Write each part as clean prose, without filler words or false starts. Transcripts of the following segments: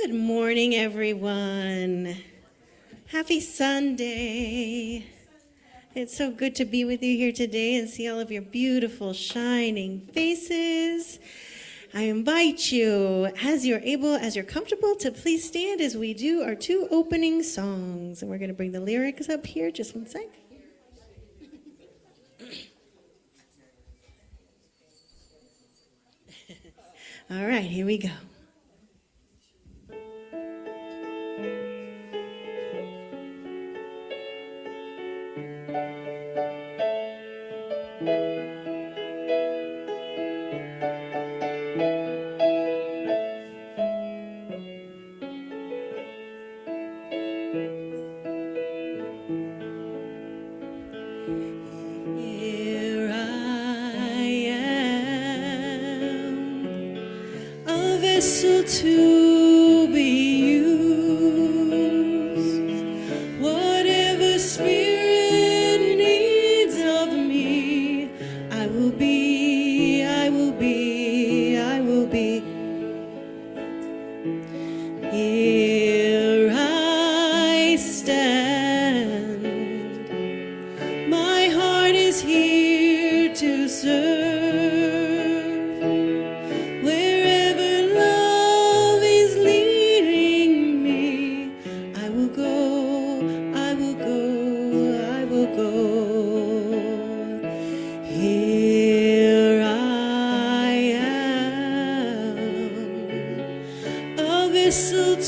Good morning, everyone. Happy Sunday. It's so good to be with you here today and see all of your beautiful, shining faces. I invite you, as you're able, as you're comfortable, to please stand as we do our two opening songs. And we're going to bring the lyrics up here. Just one sec. All right, here we go. To be used, whatever Spirit needs of me, I will be, I will be, I will be. Here I stand, my heart is here to serve.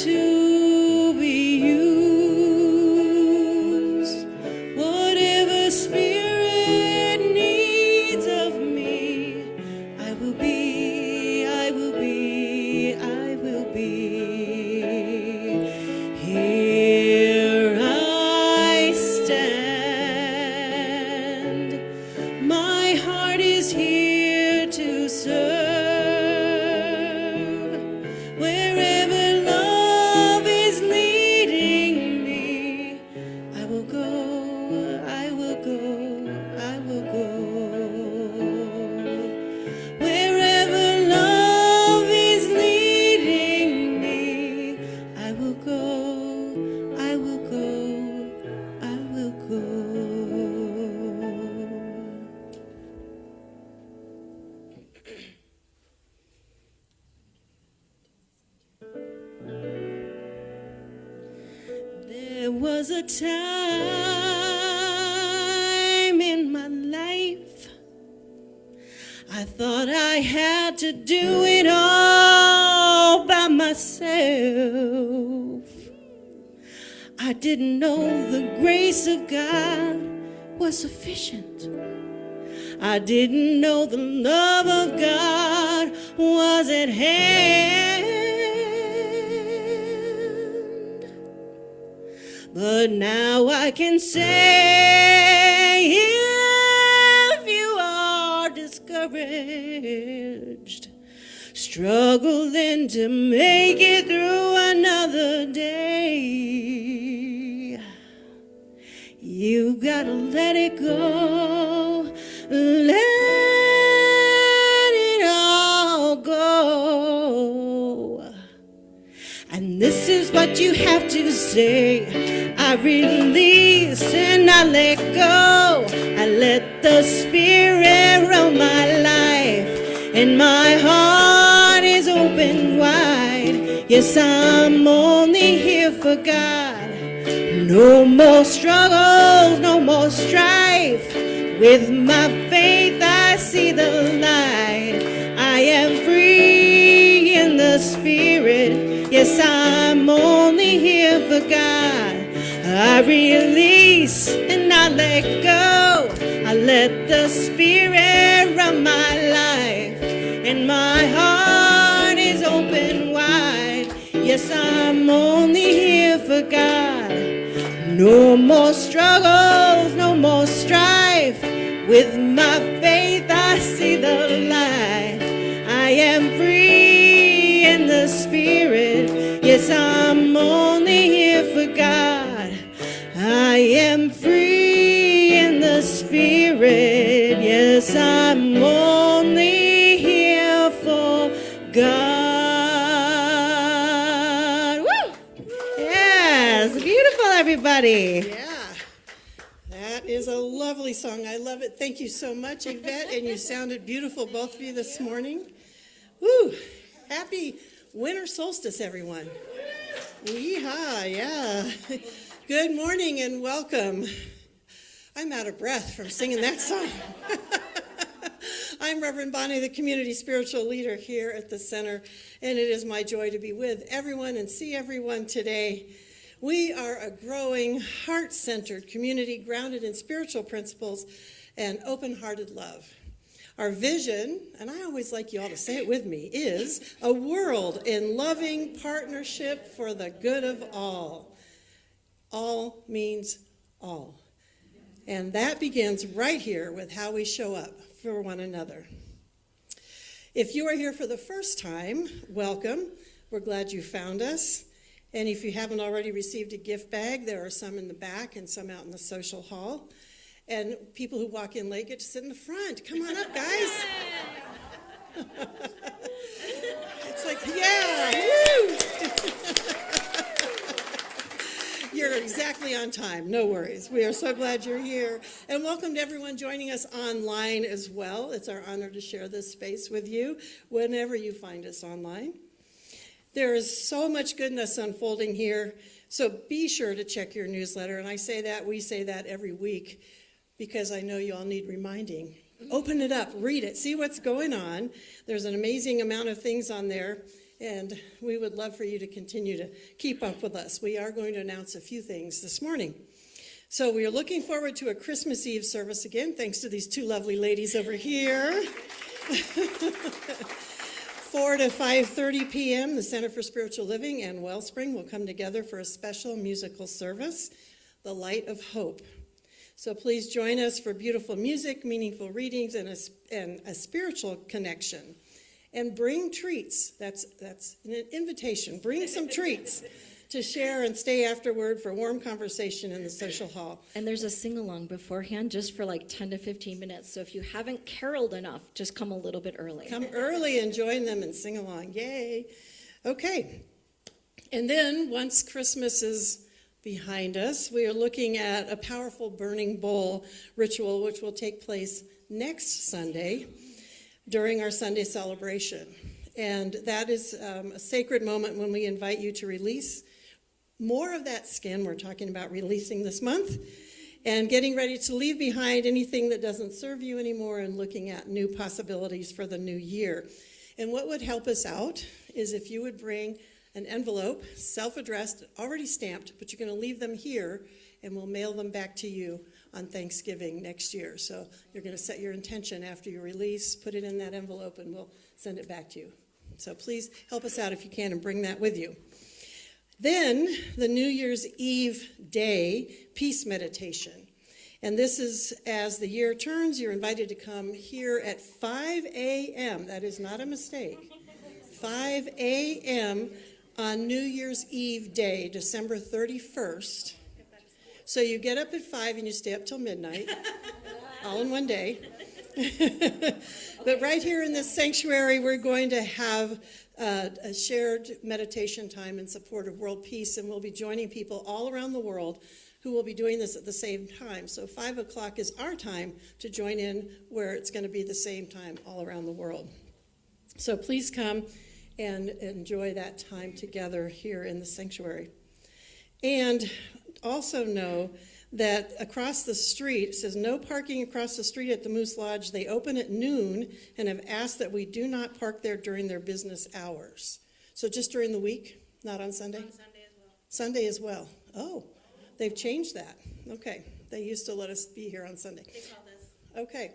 To be used, whatever Spirit needs of me, I will be, I will be, I will be. Here I stand, my heart is here to serve. There was a time in my life I thought I had to do it all by myself. I didn't know the grace of God was sufficient. I didn't know the love of God was at hand. But now I can say, if you are discouraged, struggling to make it through another day, you gotta let it go, let it all go. And this is what you have to say: I release and I let go. I let the Spirit run my life, and my heart is open wide. Yes, I'm only here for God. No more struggles, no more strife. With my faith I see the light. I am free in the Spirit. Yes, I'm only here for God. I release and I let go. I let the Spirit run my life, and my heart is open wide. Yes, I'm only here for God. No more struggles, no more strife. With my faith I see the light. I am free in the Spirit. Yes, I'm only here for God. I am free in the Spirit. Yes, I'm only here for God. everybody. Yeah, that is a lovely song. I love it. Thank you so much, Yvette, and you sounded beautiful, both of you, this morning. Woo! Happy winter solstice, everyone. Yeehaw, yeah. Good morning and welcome. I'm out of breath from singing that song. I'm Reverend Bonnie, the community spiritual leader here at the center, and it is my joy to be with everyone and see everyone today. We are a growing, heart-centered community grounded in spiritual principles and open-hearted love. Our vision, and I always like you all to say it with me, is a world in loving partnership for the good of all. All means all. And that begins right here with how we show up for one another. If you are here for the first time, welcome. We're glad you found us. And if you haven't already received a gift bag, there are some in the back and some out in the social hall. And people who walk in late get to sit in the front. Come on up, guys. It's like, yeah, woo! You're exactly on time. No worries. We are so glad you're here. And welcome to everyone joining us online as well. It's our honor to share this space with you whenever you find us online. There is so much goodness unfolding here, so be sure to check your newsletter. And I say that, we say that every week because I know you all need reminding. Open it up, read it, see what's going on. There's an amazing amount of things on there, and we would love for you to continue to keep up with us. We are going to announce a few things this morning. So we are looking forward to a Christmas Eve service again, thanks to these two lovely ladies over here. 4 to 5:30 p.m., the Center for Spiritual Living and Wellspring will come together for a special musical service, The Light of Hope. So please join us for beautiful music, meaningful readings, and a spiritual connection. And bring treats. That's an invitation. Bring some treats to share and stay afterward for warm conversation in the social hall. And there's a sing-along beforehand just for like 10 to 15 minutes. So if you haven't caroled enough, just come a little bit early. Come early and join them and sing along. Yay. Okay. And then once Christmas is behind us, we are looking at a powerful burning bowl ritual which will take place next Sunday during our Sunday celebration. And that is a sacred moment when we invite you to release more of that skin. We're talking about releasing this month and getting ready to leave behind anything that doesn't serve you anymore and looking at new possibilities for the new year. And what would help us out is if you would bring an envelope, self-addressed, already stamped, but you're going to leave them here and we'll mail them back to you on Thanksgiving next year. So you're going to set your intention after you release, put it in that envelope, and we'll send it back to you. So please help us out if you can and bring that with you. Then the New Year's Eve day peace meditation. And this is as the year turns, you're invited to come here at 5 a.m. That is not a mistake. 5 a.m. on New Year's Eve day, December 31st. So you get up at 5 and you stay up till midnight, all in one day. But right here in this sanctuary, we're going to have a shared meditation time in support of world peace, and we'll be joining people all around the world who will be doing this at the same time. So 5 o'clock is our time to join in where it's going to be the same time all around the world. So please come and enjoy that time together here in the sanctuary. And also know that across the street, it says no parking across the street at the Moose Lodge. They open at noon and have asked that we do not park there during their business hours. So just during the week, not on Sunday? On Sunday as well. Sunday as well. Oh, they've changed that. Okay. They used to let us be here on Sunday. They call this. Okay.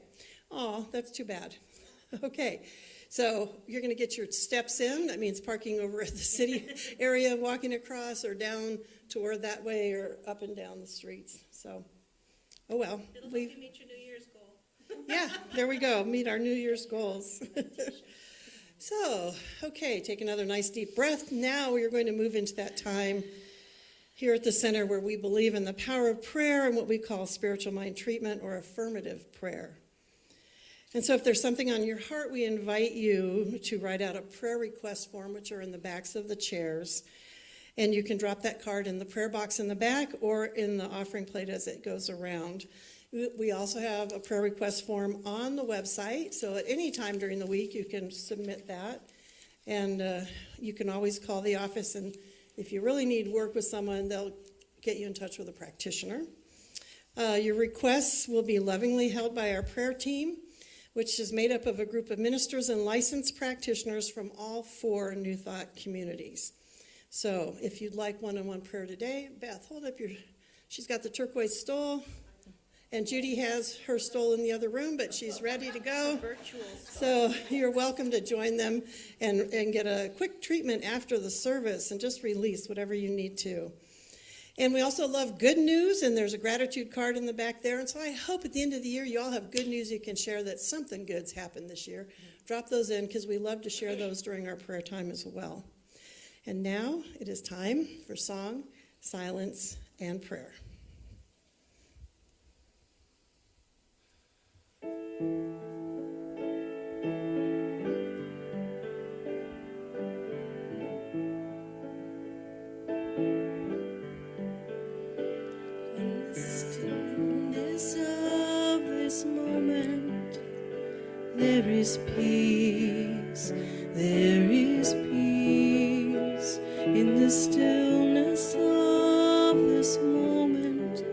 Oh, that's too bad. Okay. So you're going to get your steps in. That means parking over at the city area, walking across or down toward that way or up and down the streets. So, oh well. It'll help you meet your New Year's goal. Yeah, there we go. Meet our New Year's goals. So, okay, take another nice deep breath. Now we are going to move into that time here at the center where we believe in the power of prayer and what we call spiritual mind treatment or affirmative prayer. And so if there's something on your heart, we invite you to write out a prayer request form, which are in the backs of the chairs. And you can drop that card in the prayer box in the back or in the offering plate as it goes around. We also have a prayer request form on the website, so at any time during the week you can submit that. And you can always call the office, and if you really need work with someone, they'll get you in touch with a practitioner. Your requests will be lovingly held by our prayer team, which is made up of a group of ministers and licensed practitioners from all 4 New Thought communities. So if you'd like one-on-one prayer today, Beth, hold up she's got the turquoise stole, and Judy has her stole in the other room, but she's ready to go. So you're welcome to join them and get a quick treatment after the service and just release whatever you need to. And we also love good news, and there's a gratitude card in the back there. And so I hope at the end of the year you all have good news you can share, that something good's happened this year. Drop those in, because we love to share those during our prayer time as well. And now it is time for song, silence, and prayer. In the stillness of this moment, there is peace, there is peace. In the stillness of this moment,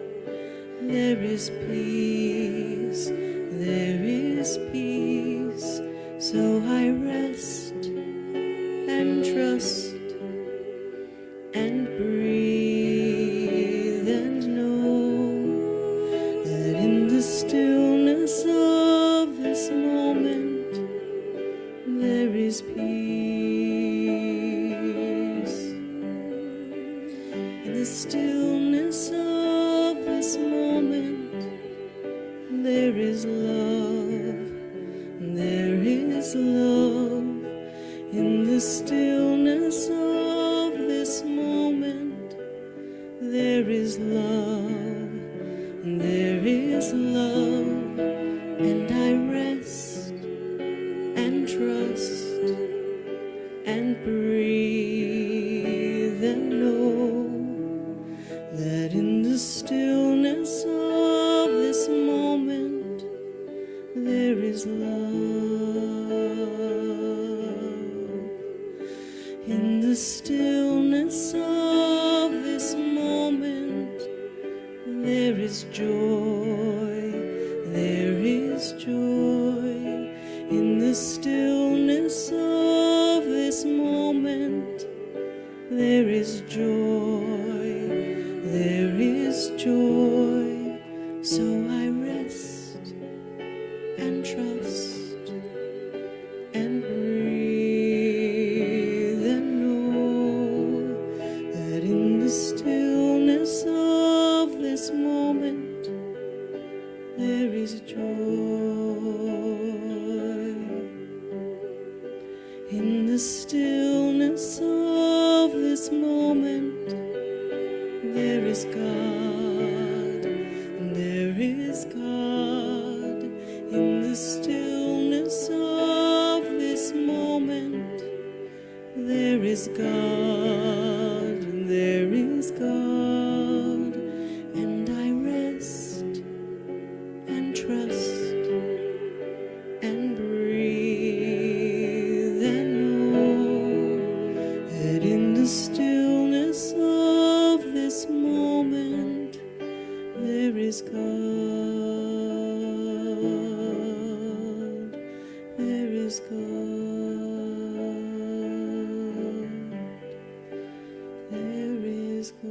there is peace, there is peace. So I rest and trust and breathe and know that in the stillness of this moment, there is peace. In the stillness of this moment, there is love, there is love. In the stillness of this moment, there is love, there is love. And I rest and trust and breathe and know that in the stillness of this moment, there is love. In the stillness of this moment, there is joy, there is joy. In the stillness of this moment, there is joy, there is joy. So I rest and trust and breathe and know that in the stillness of this moment, there is joy. In the stillness of this moment, there is God, there is God. In the stillness of this moment, there is God, there is God. And I rest and trust and breathe and know that in the stillness of this moment, there is God, there is God, there is God.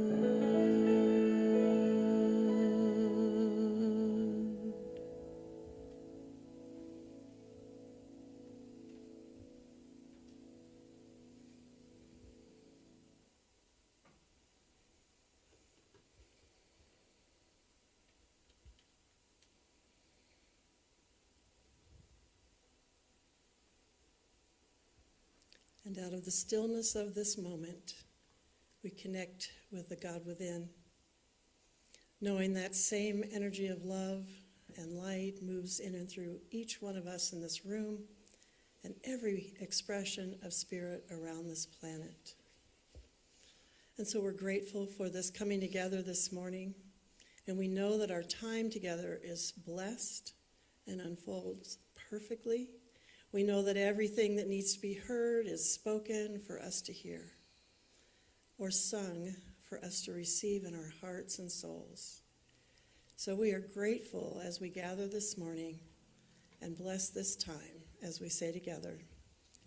And out of the stillness of this moment, we connect with the God within, knowing that same energy of love and light moves in and through each one of us in this room and every expression of spirit around this planet. And so we're grateful for this coming together this morning. And we know that our time together is blessed and unfolds perfectly. We know that everything that needs to be heard is spoken for us to hear, or sung for us to receive in our hearts and souls. So we are grateful as we gather this morning and bless this time as we say together,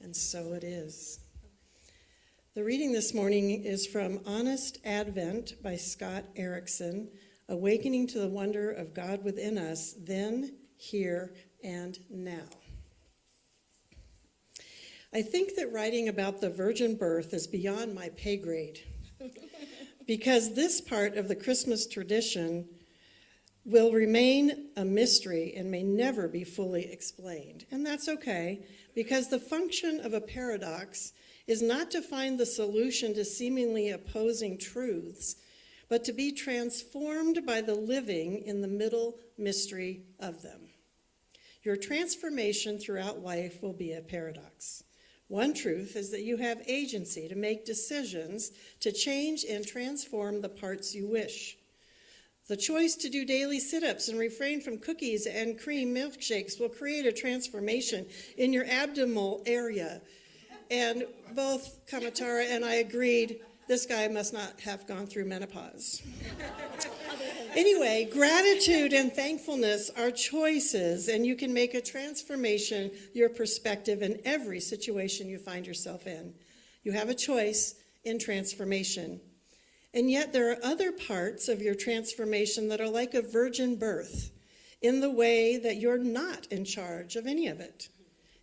and so it is. The reading this morning is from Honest Advent by Scott Erickson, Awakening to the Wonder of God Within Us, Then, Here, and Now. I think that writing about the virgin birth is beyond my pay grade, because this part of the Christmas tradition will remain a mystery and may never be fully explained. And that's okay, because the function of a paradox is not to find the solution to seemingly opposing truths, but to be transformed by the living in the middle mystery of them. Your transformation throughout life will be a paradox. One truth is that you have agency to make decisions to change and transform the parts you wish. The choice to do daily sit-ups and refrain from cookies and cream milkshakes will create a transformation in your abdominal area. And both Kamatara and I agreed this guy must not have gone through menopause. Anyway, gratitude and thankfulness are choices, and you can make a transformation, your perspective in every situation you find yourself in. You have a choice in transformation. And yet there are other parts of your transformation that are like a virgin birth in the way that you're not in charge of any of it.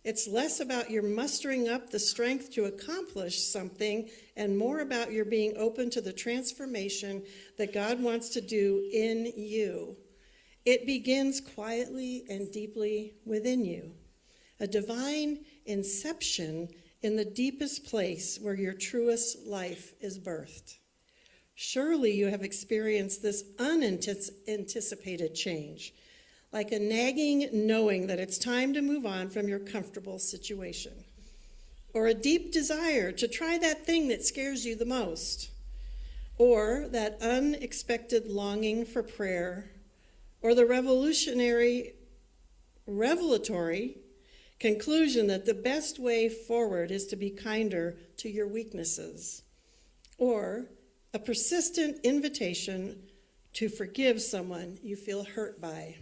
It's less about your mustering up the strength to accomplish something and more about your being open to the transformation that God wants to do in you. It begins quietly and deeply within you, a divine inception in the deepest place where your truest life is birthed. Surely you have experienced this unanticipated change, like a nagging knowing that it's time to move on from your comfortable situation, or a deep desire to try that thing that scares you the most, or that unexpected longing for prayer, or the revelatory conclusion that the best way forward is to be kinder to your weaknesses, or a persistent invitation to forgive someone you feel hurt by.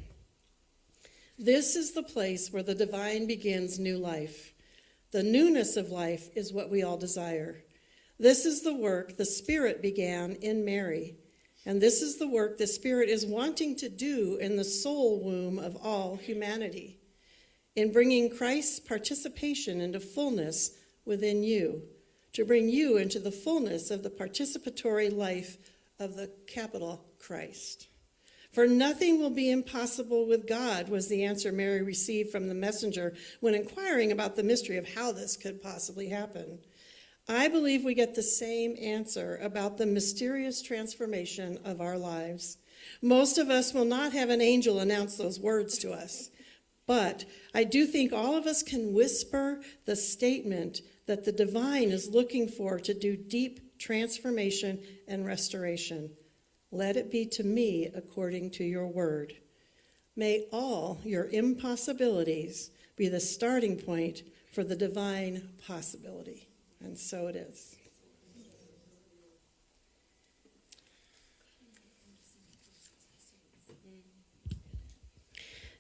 This is the place where the divine begins new life. The newness of life is what we all desire. This is the work the Spirit began in Mary, and this is the work the Spirit is wanting to do in the soul womb of all humanity, in bringing Christ's participation into fullness within you, to bring you into the fullness of the participatory life of the capital Christ. For nothing will be impossible with God, was the answer Mary received from the messenger when inquiring about the mystery of how this could possibly happen. I believe we get the same answer about the mysterious transformation of our lives. Most of us will not have an angel announce those words to us, but I do think all of us can whisper the statement that the divine is looking for to do deep transformation and restoration. Let it be to me according to your word. May all your impossibilities be the starting point for the divine possibility. And so it is.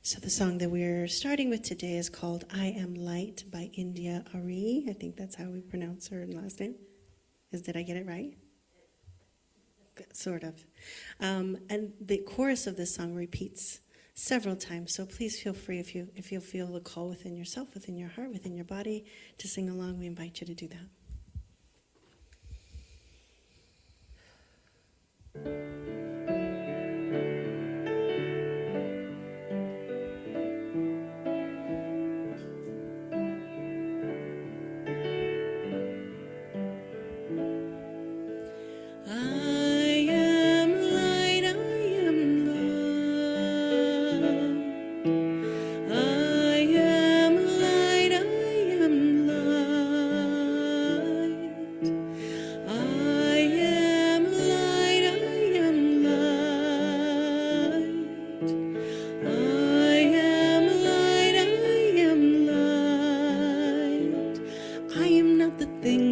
So the song that we're starting with today is called I Am Light by India Ari. I think that's how we pronounce her last name. Did I get it right? Sort of. And the chorus of this song repeats several times, so please feel free if you feel the call within yourself, within your heart, within your body to sing along. We invite you to do that. I am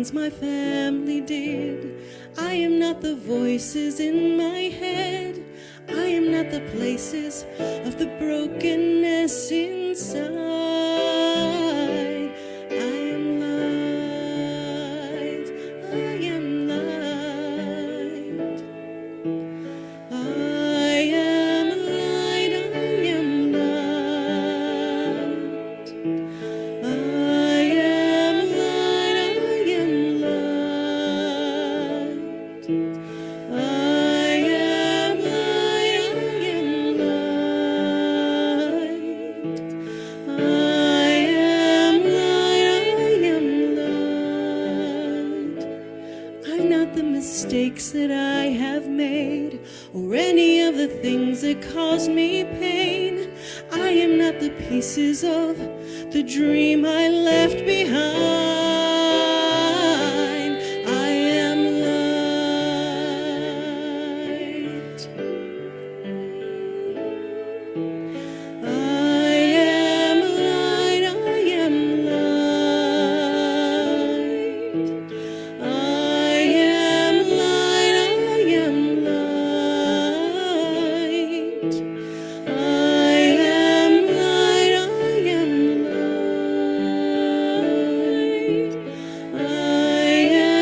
things my family did. I am not the voices in my head. I am not the places of the brokenness inside. I am light. I am light. I am light. I am light. I am light. I am light. I am light. I am light. I'm not the mistakes that I have made, or any of the things that caused me pain. I am not the pieces of the dream I left behind. I am light. I am light. I am light. I am light. I am light. I am light. I am light. I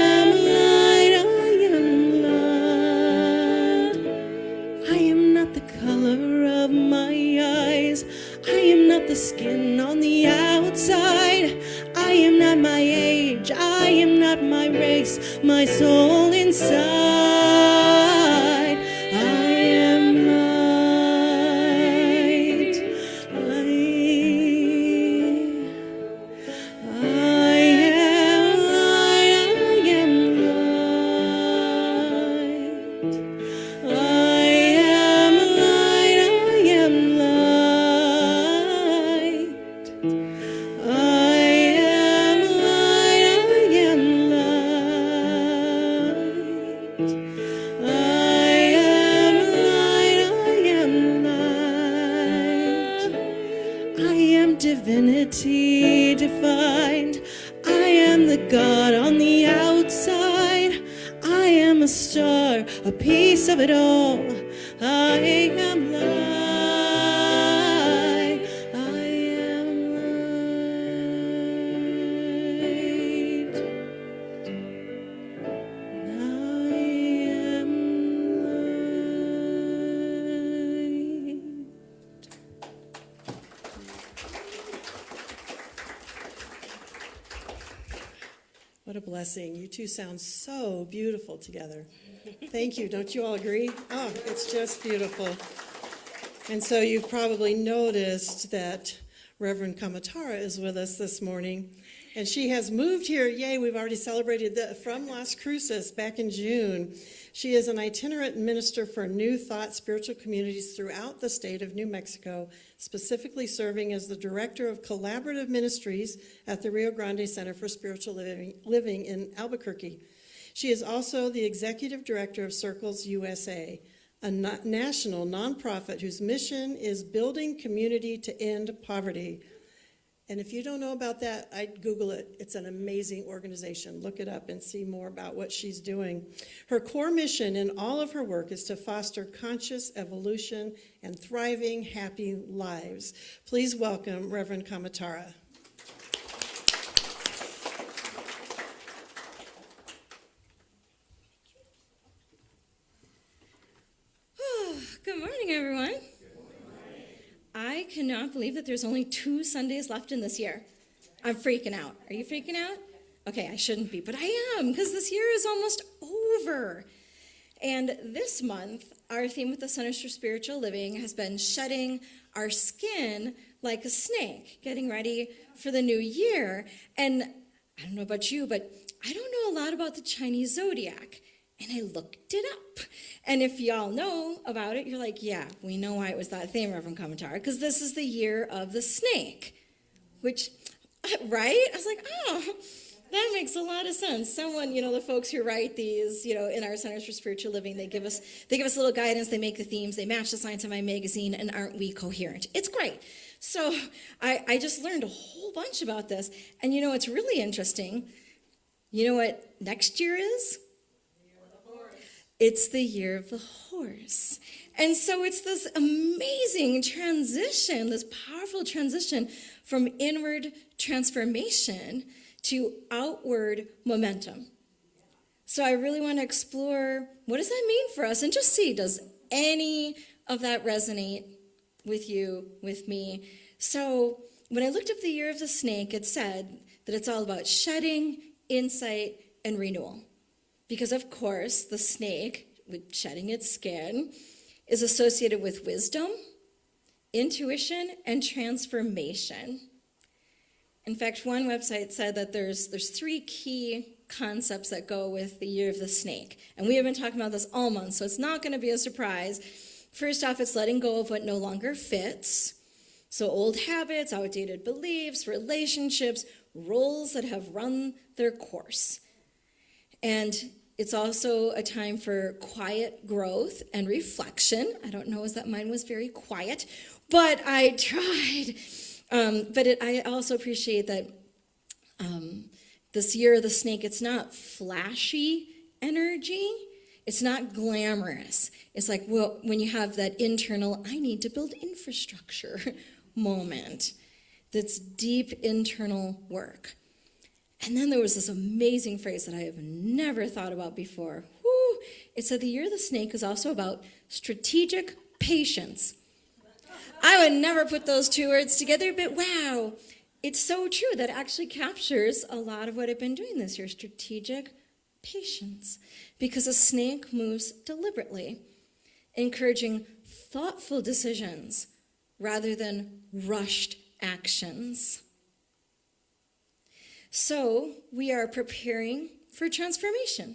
am light. I am light. I am not the color of my eyes. I am not the skin on the outside. I am not my age. I am not my race. My soul inside. I am light. I am light. I am light. I am light. I am light. I am light. I am light. I am light. I am light. I am divinity defined. I am the God on the outside. I am a star, a piece of it all. I am light. I am light. I am light. What a blessing. You two sound so beautiful together. Thank you. Don't you all agree? Oh, it's just beautiful. And so you've probably noticed that Reverend Kamatara is with us this morning. And she has moved here. Yay, we've already celebrated from Las Cruces back in June. She is an itinerant minister for New Thought spiritual communities throughout the state of New Mexico, specifically serving as the director of collaborative ministries at the Rio Grande Center for Spiritual Living in Albuquerque. She is also the executive director of Circles USA, a national nonprofit whose mission is building community to end poverty. And if you don't know about that, I'd Google it. It's an amazing organization. Look it up and see more about what she's doing. Her core mission in all of her work is to foster conscious evolution and thriving, happy lives. Please welcome Reverend Kamatara. Good morning, everyone. I cannot believe that there's only 2 Sundays left in this year. I'm freaking out. Are you freaking out? Okay, I shouldn't be, but I am, because this year is almost over. And this month, our theme with the Centers for Spiritual Living has been shedding our skin like a snake, getting ready for the new year. And I don't know about you, but I don't know a lot about the Chinese zodiac. And I looked it up. And if y'all know about it, you're like, yeah, we know why it was that theme, Reverend Kamatara, because this is the year of the snake. Which, right? I was like, oh, that makes a lot of sense. Someone, the folks who write these, in our Centers for Spiritual Living, they give us a little guidance, they make the themes, they match the Science of My magazine, and aren't we coherent? It's great. So I just learned a whole bunch about this. And it's really interesting. You know what next year is? It's the year of the horse. And so it's this amazing transition, this powerful transition from inward transformation to outward momentum. So I really want to explore, what does that mean for us? And just see, does any of that resonate with you, with me? So when I looked up the year of the snake, it said that it's all about shedding, insight, and renewal. Because of course, the snake, with shedding its skin, is associated with wisdom, intuition, and transformation. In fact, one website said that there's 3 key concepts that go with the year of the snake. And we have been talking about this all month, so it's not going to be a surprise. First off, it's letting go of what no longer fits. So old habits, outdated beliefs, relationships, roles that have run their course. And it's also a time for quiet growth and reflection. I don't know as that mine was very quiet, but I tried. I also appreciate that this year of the snake, it's not flashy energy. It's not glamorous. It's like, well, when you have that internal, I need to build infrastructure moment. That's deep internal work. And then there was this amazing phrase that I have never thought about before. Woo! It said the year of the snake is also about strategic patience. I would never put those 2 words together, but wow, it's so true. That actually captures a lot of what I've been doing this year, strategic patience. Because a snake moves deliberately, encouraging thoughtful decisions rather than rushed actions. So we are preparing for transformation,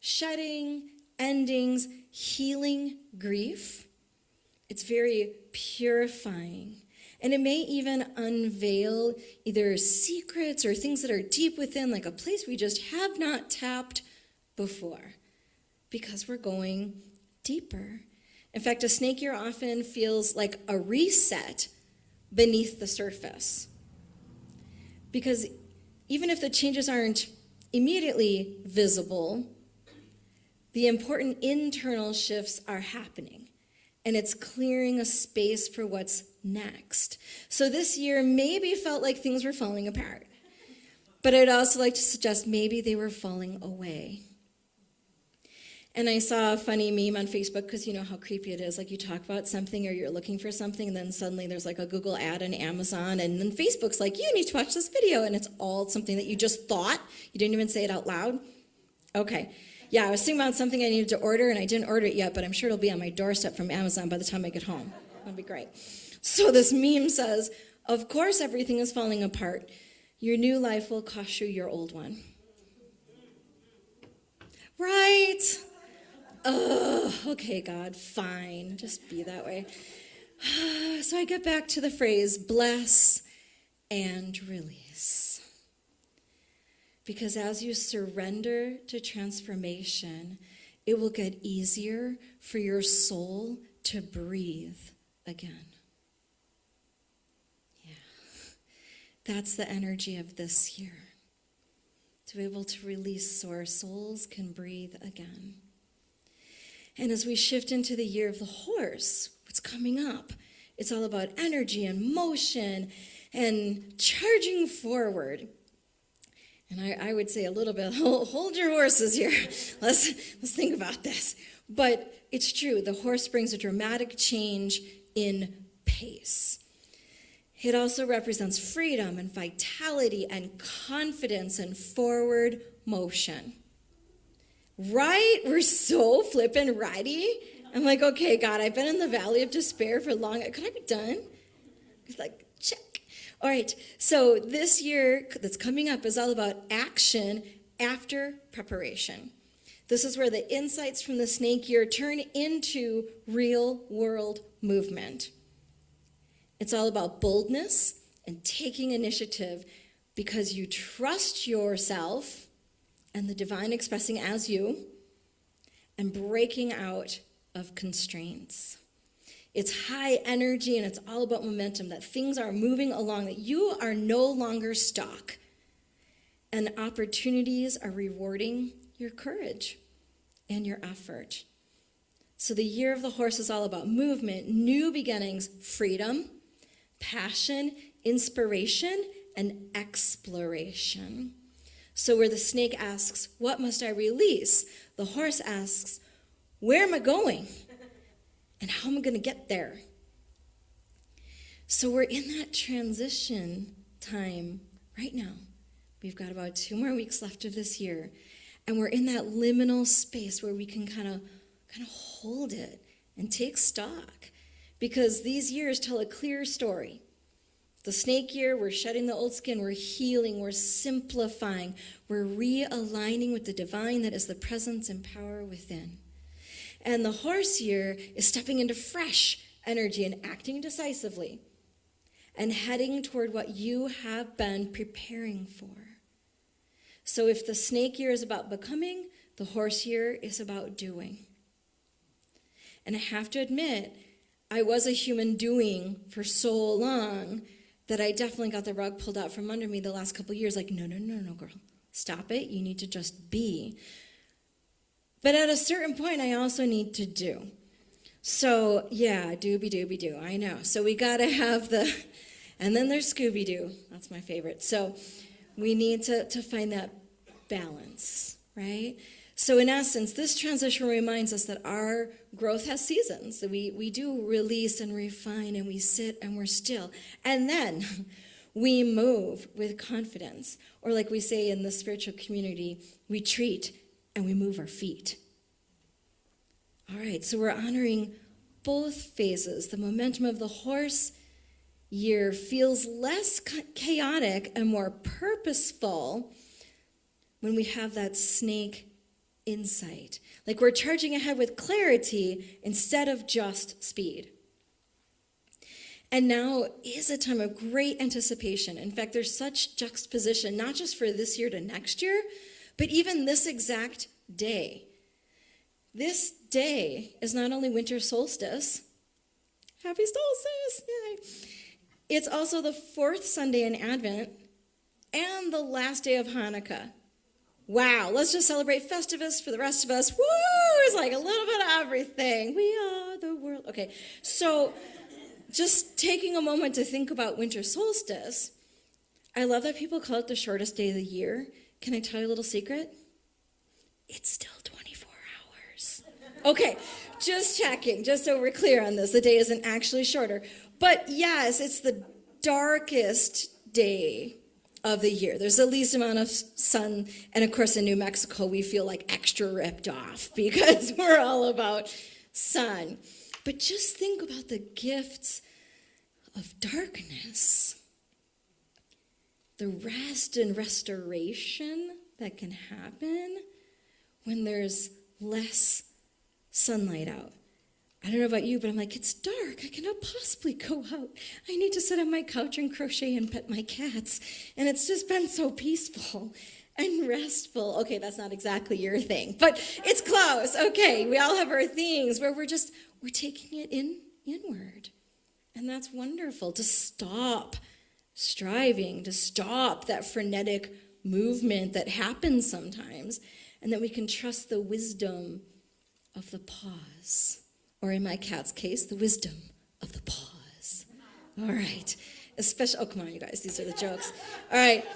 shedding, endings, healing grief. It's very purifying. And it may even unveil either secrets or things that are deep within, like a place we just have not tapped before, because we're going deeper. In fact, a snake year often feels like a reset beneath the surface. Because even if the changes aren't immediately visible, the important internal shifts are happening. And it's clearing a space for what's next. So this year maybe felt like things were falling apart. But I'd also like to suggest maybe they were falling away. And I saw a funny meme on Facebook, because you know how creepy it is. Like you talk about something or you're looking for something, and then suddenly there's like a Google ad on Amazon, and then Facebook's like, you need to watch this video, and it's all something that you just thought. You didn't even say it out loud. Okay. Yeah, I was thinking about something I needed to order, and I didn't order it yet, but I'm sure it'll be on my doorstep from Amazon by the time I get home. That'll be great. So this meme says, of course everything is falling apart. Your new life will cost you your old one. Right? Okay, God, fine. Just be that way. So I get back to the phrase, bless and release. Because as you surrender to transformation, it will get easier for your soul to breathe again. Yeah. That's the energy of this year. To be able to release so our souls can breathe again. And as we shift into the year of the horse, what's coming up? It's all about energy and motion and charging forward. And I would say a little bit, hold your horses here. Let's think about this. But it's true, the horse brings a dramatic change in pace. It also represents freedom and vitality and confidence and forward motion. Right? We're so flippin' ready. I'm like, okay, God, I've been in the valley of despair for long. Could I be done? It's like, check. All right, so this year that's coming up is all about action after preparation. This is where the insights from the snake year turn into real-world movement. It's all about boldness and taking initiative because you trust yourself and the divine expressing as you and breaking out of constraints. It's high energy and it's all about momentum, that things are moving along, that you are no longer stuck. and opportunities are rewarding your courage and your effort. So the year of the horse is all about movement, new beginnings, freedom, passion, inspiration, and exploration. So where the snake asks, what must I release? The horse asks, where am I going? And how am I going to get there? So we're in that transition time right now. We've got about 2 more weeks left of this year. And we're in that liminal space where we can kind of hold it and take stock. Because these years tell a clear story. The snake year, we're shedding the old skin, we're healing, we're simplifying, we're realigning with the divine that is the presence and power within. And the horse year is stepping into fresh energy and acting decisively and heading toward what you have been preparing for. So if the snake year is about becoming, the horse year is about doing. And I have to admit, I was a human doing for so long that I definitely got the rug pulled out from under me the last couple of years. Like, no, girl. Stop it. You need to just be. But at a certain point, I also need to do. So, yeah, dooby-doo. I know. So we got to have and then there's Scooby-Doo. That's my favorite. So we need to find that balance, right? So in essence, this transition reminds us that our growth has seasons. That we do release and refine, and we sit and we're still. And then we move with confidence. Or like we say in the spiritual community, we treat and we move our feet. All right, so we're honoring both phases. The momentum of the horse year feels less chaotic and more purposeful when we have that snake insight. Like we're charging ahead with clarity instead of just speed. And now is a time of great anticipation. In fact, there's such juxtaposition, not just for this year to next year, but even this exact day. This day is not only winter solstice, happy solstice, yay. It's also the 4th Sunday in Advent and the last day of Hanukkah. Wow, let's just celebrate Festivus for the rest of us. Woo! It's like a little bit of everything. We are the world. Okay, so just taking a moment to think about winter solstice, I love that people call it the shortest day of the year. Can I tell you a little secret? It's still 24 hours. Okay, just checking, just so we're clear on this. The day isn't actually shorter. But yes, it's the darkest day of the year. There's the least amount of sun. And of course, in New Mexico, we feel like extra ripped off because we're all about sun. But just think about the gifts of darkness, the rest and restoration that can happen when there's less sunlight out. I don't know about you, but I'm like, it's dark. I cannot possibly go out. I need to sit on my couch and crochet and pet my cats. And it's just been so peaceful and restful. Okay, that's not exactly your thing, but it's close. Okay, we all have our things where we're taking it inward. And that's wonderful, to stop striving, to stop that frenetic movement that happens sometimes, and that we can trust the wisdom of the pause. Or in my cat's case, the wisdom of the pause. All right. Oh, come on, you guys. These are the jokes. All right.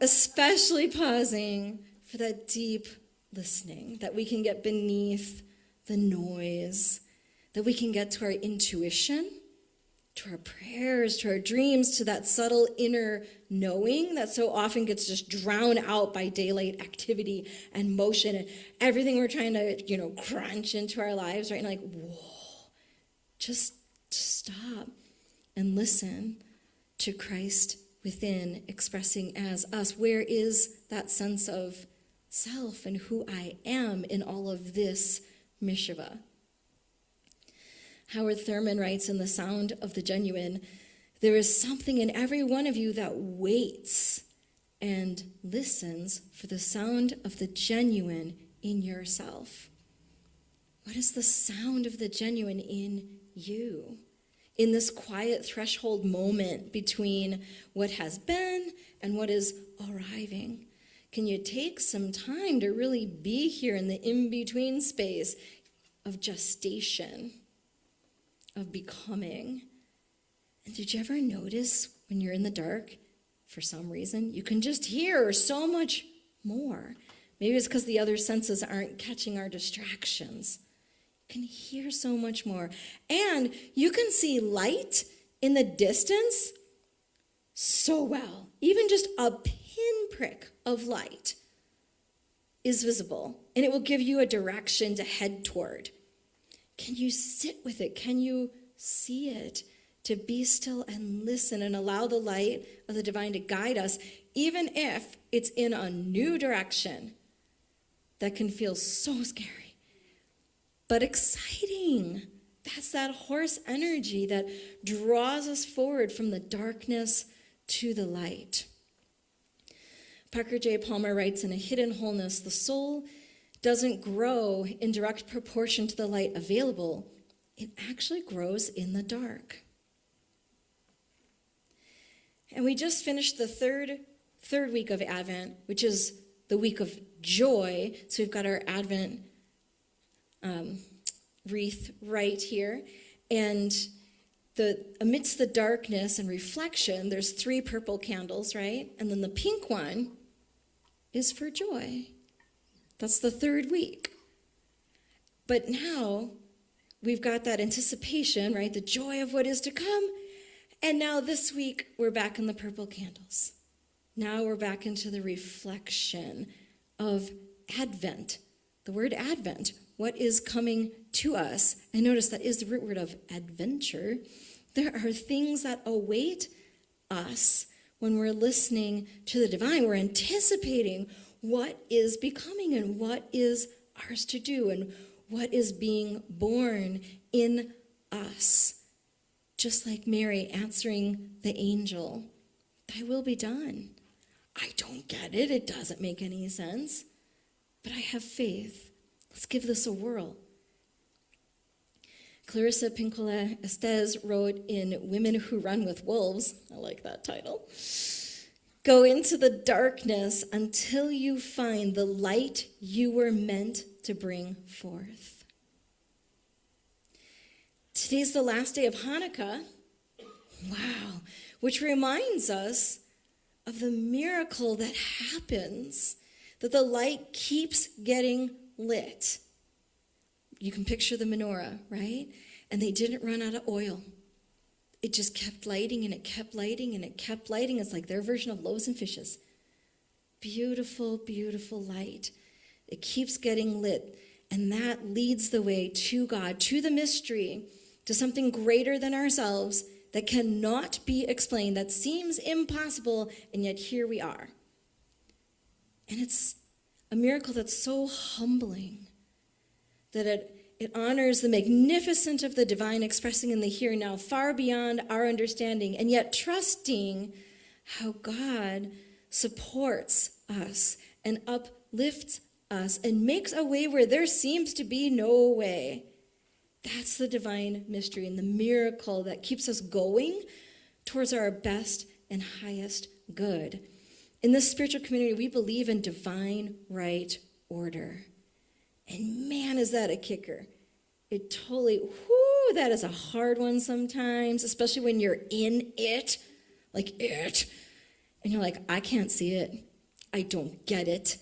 Especially pausing for that deep listening, that we can get beneath the noise, that we can get to our intuition, to our prayers, to our dreams, to that subtle inner knowing that so often gets just drowned out by daylight activity and motion and everything we're trying to, crunch into our lives, right? And like, whoa, just stop and listen to Christ within expressing as us. Where is that sense of self and who I am in all of this mishava? Howard Thurman writes in The Sound of the Genuine, there is something in every one of you that waits and listens for the sound of the genuine in yourself. What is the sound of the genuine in you? In this quiet threshold moment between what has been and what is arriving. Can you take some time to really be here in the in-between space of gestation, of becoming? And did you ever notice when you're in the dark, for some reason, you can just hear so much more? Maybe it's because the other senses aren't catching our distractions. You can hear so much more. And you can see light in the distance so well. Even just a pinprick of light is visible, and it will give you a direction to head toward. Can you sit with it? Can you see it? To be still and listen and allow the light of the divine to guide us, even if it's in a new direction that can feel so scary, but exciting. That's that horse energy that draws us forward from the darkness to the light. Parker J. Palmer writes, in A Hidden Wholeness, the soul doesn't grow in direct proportion to the light available. It actually grows in the dark. And we just finished the third week of Advent, which is the week of joy. So we've got our Advent wreath right here. And amidst the darkness and reflection, there's 3 purple candles, right? And then the pink one is for joy. That's the 3rd week. But now we've got that anticipation, right? The joy of what is to come. And now this week, we're back in the purple candles. Now we're back into the reflection of Advent. The word Advent, what is coming to us. And notice that is the root word of adventure. There are things that await us when we're listening to the divine. We're anticipating what is becoming and what is ours to do and what is being born in us. Just like Mary answering the angel, thy will be done. I don't get it. It doesn't make any sense. But I have faith. Let's give this a whirl. Clarissa Pinkola Estes wrote in Women Who Run with Wolves, I like that title, go into the darkness until you find the light you were meant to bring forth. Today's the last day of Hanukkah. Wow. Which reminds us of the miracle that happens, that the light keeps getting lit. You can picture the menorah, right? And they didn't run out of oil. It just kept lighting and it kept lighting and it kept lighting. It's like their version of loaves and fishes. Beautiful, beautiful light. It keeps getting lit. And that leads the way to God, to the mystery, to something greater than ourselves that cannot be explained, that seems impossible, and yet here we are. And it's a miracle that's so humbling that it honors the magnificent of the divine expressing in the here and now, far beyond our understanding, and yet trusting how God supports us and uplifts us and makes a way where there seems to be no way. That's the divine mystery and the miracle that keeps us going towards our best and highest good. In this spiritual community, we believe in divine right order. And man, is that a kicker. It totally, that is a hard one sometimes, especially when you're in it, like it. And you're like, I can't see it. I don't get it.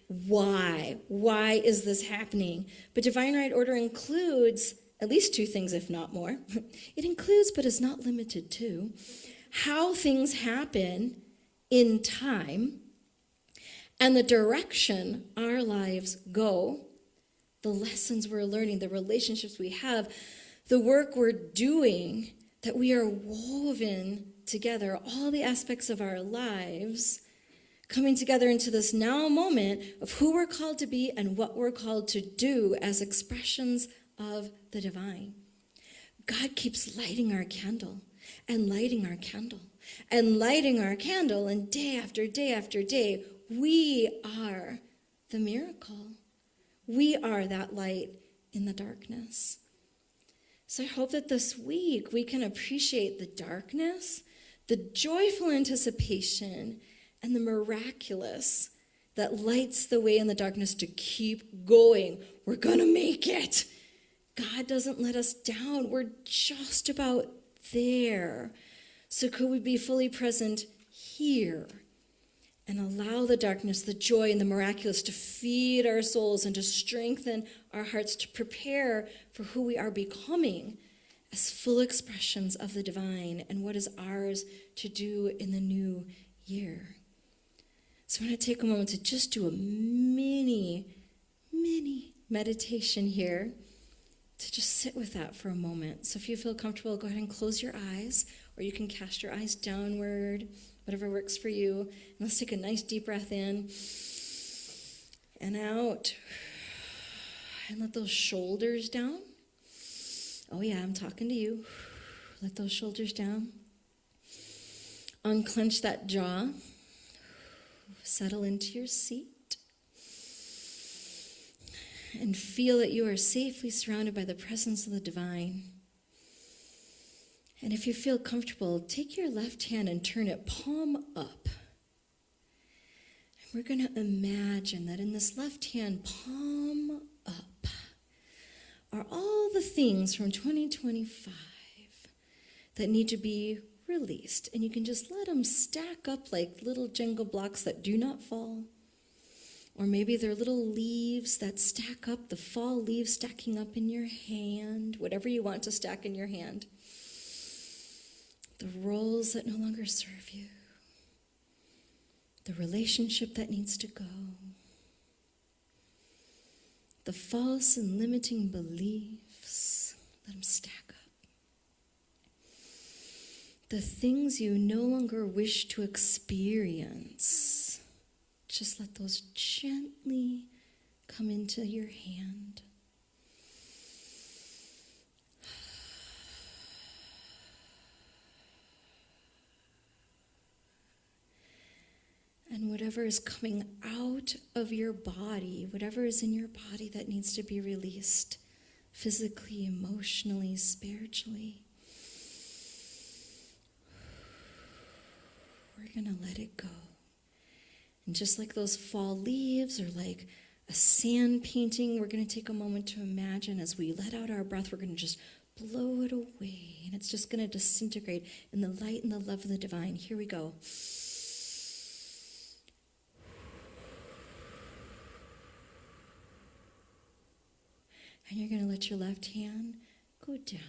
Why? Why is this happening? But divine right order includes at least 2 things, if not more. It includes, but is not limited to, how things happen in time and the direction our lives go, the lessons we're learning, the relationships we have, the work we're doing, that we are woven together, all the aspects of our lives coming together into this now moment of who we're called to be and what we're called to do as expressions of the divine. God keeps lighting our candle and lighting our candle and lighting our candle, and day after day after day, we are the miracle. We are that light in the darkness. So I hope that this week we can appreciate the darkness, the joyful anticipation, and the miraculous that lights the way in the darkness to keep going. We're going to make it. God doesn't let us down. We're just about there. So could we be fully present here and allow the darkness, the joy, and the miraculous to feed our souls and to strengthen our hearts to prepare for who we are becoming as full expressions of the divine and what is ours to do in the new year. So I'm going to take a moment to just do a mini meditation here, to just sit with that for a moment. So if you feel comfortable, go ahead and close your eyes, or you can cast your eyes downward, whatever works for you. And let's take a nice deep breath in and out. And let those shoulders down. Oh yeah, I'm talking to you. Let those shoulders down. Unclench that jaw. Settle into your seat. And feel that you are safely surrounded by the presence of the divine. And if you feel comfortable, take your left hand and turn it palm up. And we're going to imagine that in this left hand, palm up, are all the things from 2025 that need to be released. And you can just let them stack up like little Jenga blocks that do not fall. Or maybe they're little leaves that stack up, the fall leaves stacking up in your hand, whatever you want to stack in your hand. The roles that no longer serve you. The relationship that needs to go. The false and limiting beliefs, let them stack up. The things you no longer wish to experience, just let those gently come into your hand. And whatever is coming out of your body, whatever is in your body that needs to be released, physically, emotionally, spiritually, we're going to let it go. And just like those fall leaves or like a sand painting, we're going to take a moment to imagine as we let out our breath, we're going to just blow it away. And it's just going to disintegrate in the light and the love of the divine. Here we go. And you're going to let your left hand go down.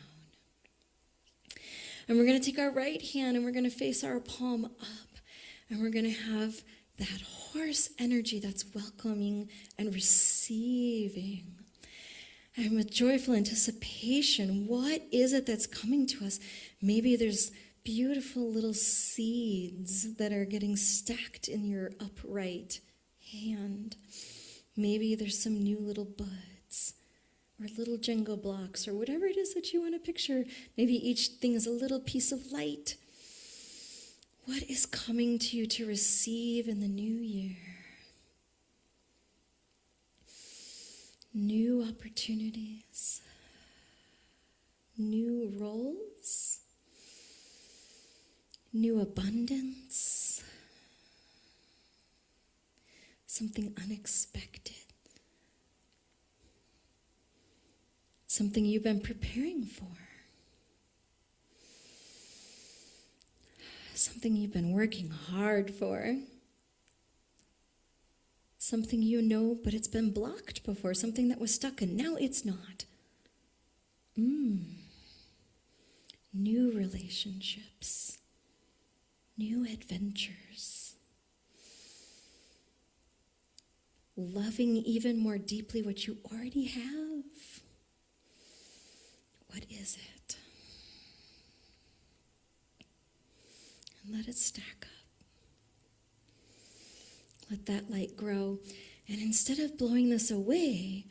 And we're going to take our right hand and we're going to face our palm up. And we're going to have that horse energy that's welcoming and receiving. And with joyful anticipation, what is it that's coming to us? Maybe there's beautiful little seeds that are getting stacked in your upright hand. Maybe there's some new little buds or little Jenga blocks or whatever it is that you want to picture. Maybe each thing is a little piece of light. What is coming to you to receive in the new year? New opportunities, new roles, new abundance, something unexpected, something you've been preparing for. Something you've been working hard for. Something you know, but it's been blocked before. Something that was stuck and now it's not. New relationships. New adventures. Loving even more deeply what you already have. What is it? And let it stack up. Let that light grow. And instead of blowing this away,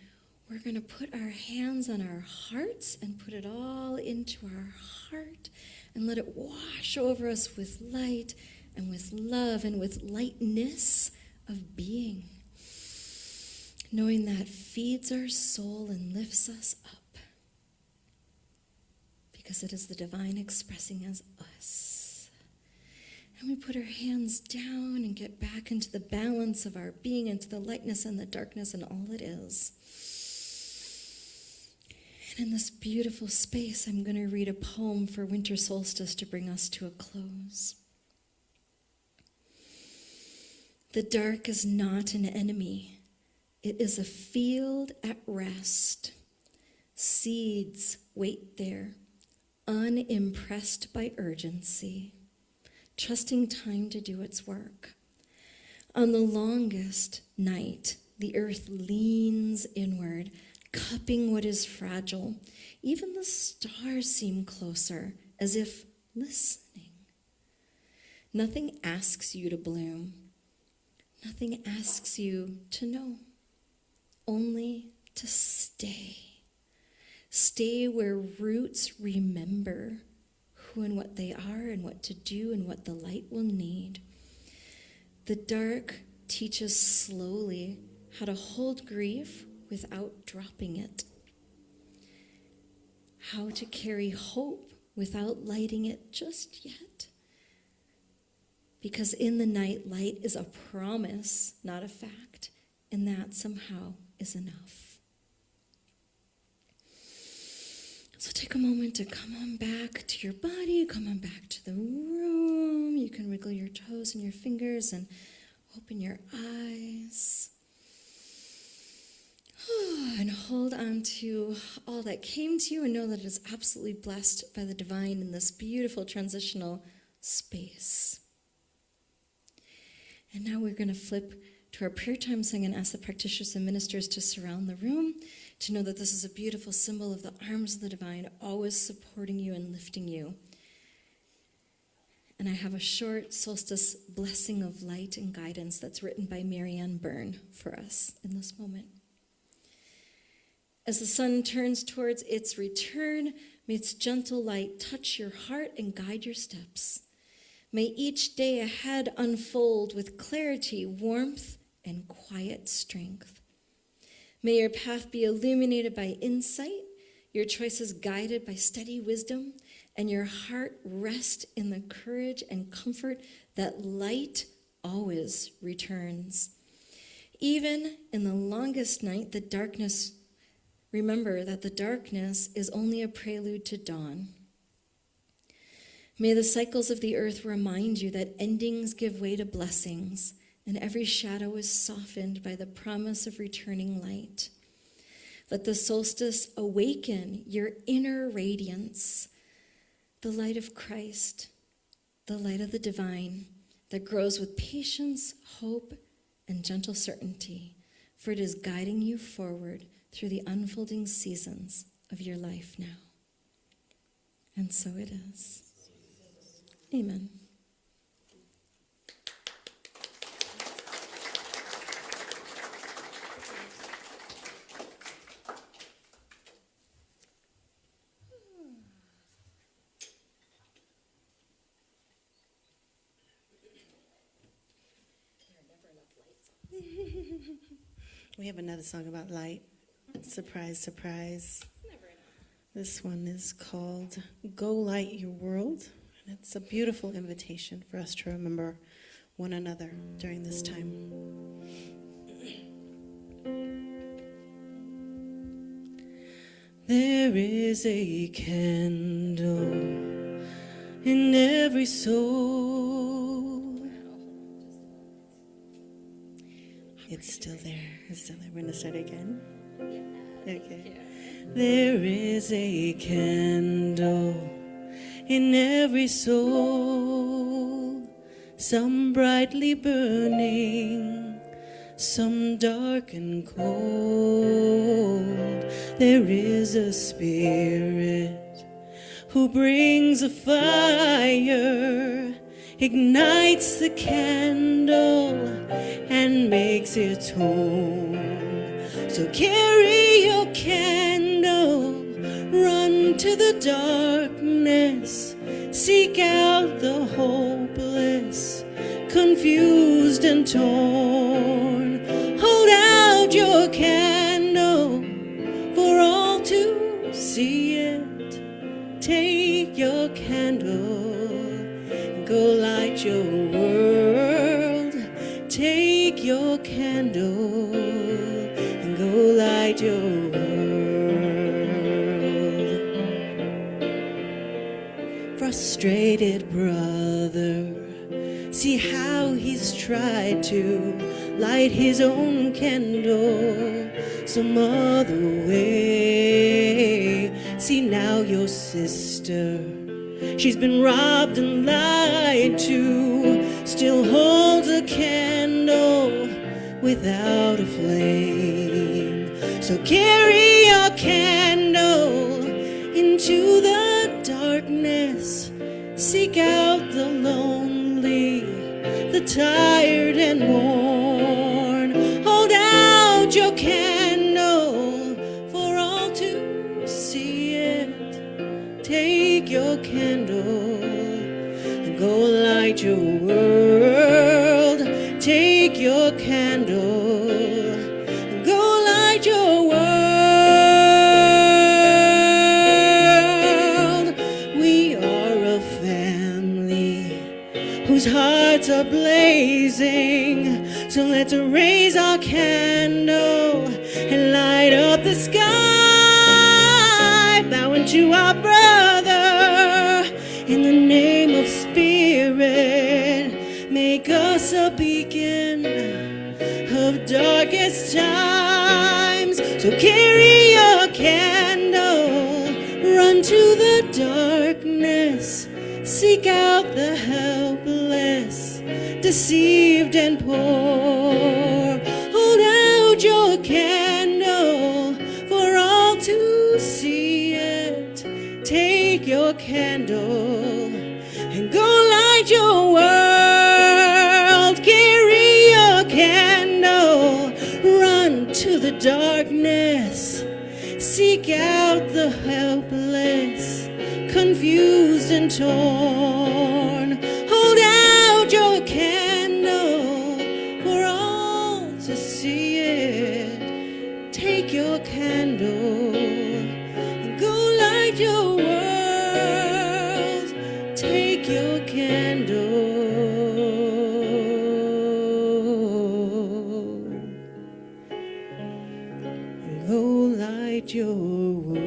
we're going to put our hands on our hearts and put it all into our heart and let it wash over us with light and with love and with lightness of being. Knowing that feeds our soul and lifts us up because it is the divine expressing as us. And we put our hands down and get back into the balance of our being, into the lightness and the darkness and all it is. And in this beautiful space, I'm going to read a poem for winter solstice to bring us to a close. The dark is not an enemy. It is a field at rest. Seeds wait there, unimpressed by urgency, trusting time to do its work. On the longest night, the earth leans inward, cupping what is fragile. Even the stars seem closer, as if listening. Nothing asks you to bloom. Nothing asks you to know. Only to stay. Stay where roots remember who and what they are and what to do and what the light will need. The dark teaches slowly how to hold grief without dropping it. How to carry hope without lighting it just yet. Because in the night, light is a promise, not a fact, and that somehow is enough. So take a moment to come on back to your body, come on back to the room. You can wiggle your toes and your fingers and open your eyes. And hold on to all that came to you and know that it is absolutely blessed by the divine in this beautiful transitional space. And now we're going to flip to our prayer time song and ask the practitioners and ministers to surround the room, to know that this is a beautiful symbol of the arms of the divine, always supporting you and lifting you. And I have a short solstice blessing of light and guidance that's written by Marianne Byrne for us in this moment. As the sun turns towards its return, may its gentle light touch your heart and guide your steps. May each day ahead unfold with clarity, warmth, and quiet strength. May your path be illuminated by insight, your choices guided by steady wisdom, and your heart rest in the courage and comfort that light always returns. Even in the longest night, remember that the darkness is only a prelude to dawn. May the cycles of the earth remind you that endings give way to blessings, and every shadow is softened by the promise of returning light. Let the solstice awaken your inner radiance, the light of Christ, the light of the divine that grows with patience, hope, and gentle certainty, for it is guiding you forward through the unfolding seasons of your life now. And so it is. Amen. We have another song about light. Surprise, surprise. This one is called Go Light Your World. And it's a beautiful invitation for us to remember one another during this time. There is a candle in every soul. It's still there. It's still there. We're going to start again. Okay. There is a candle in every soul, some brightly burning, some dark and cold. There is a spirit who brings a fire, ignites the candle and makes it home. So carry your candle, run to the darkness, seek out the hopeless, confused and torn. Hold out your candle for all to see it. Take your candle and go light your world. Take your candle and go light your world. Frustrated brother, see how he's tried to light his own candle some other way. See now your sister, she's been robbed and lied to, still holds a candle without a flame. So carry your candle into the darkness. Seek out the lonely, the tired and worn. Hold out your candle for all to see it. Take your candle and go light your world. Take your candle and go light your world. We are a family whose hearts are blazing, so let's raise our candle and light up the sky. Bowing to our brother in the name of Spirit. Make us a beacon of darkest times. So carry your candle, run to the darkness. Seek out the helpless, deceived and poor. Hold out your candle for all to see it. Take your candle and go light your world. Carry your candle, run to the darkness. Seek out the helpless, confused and torn. Hold out your candle for all to see it. Take your candle and go light your world. Take your candle and go light your world.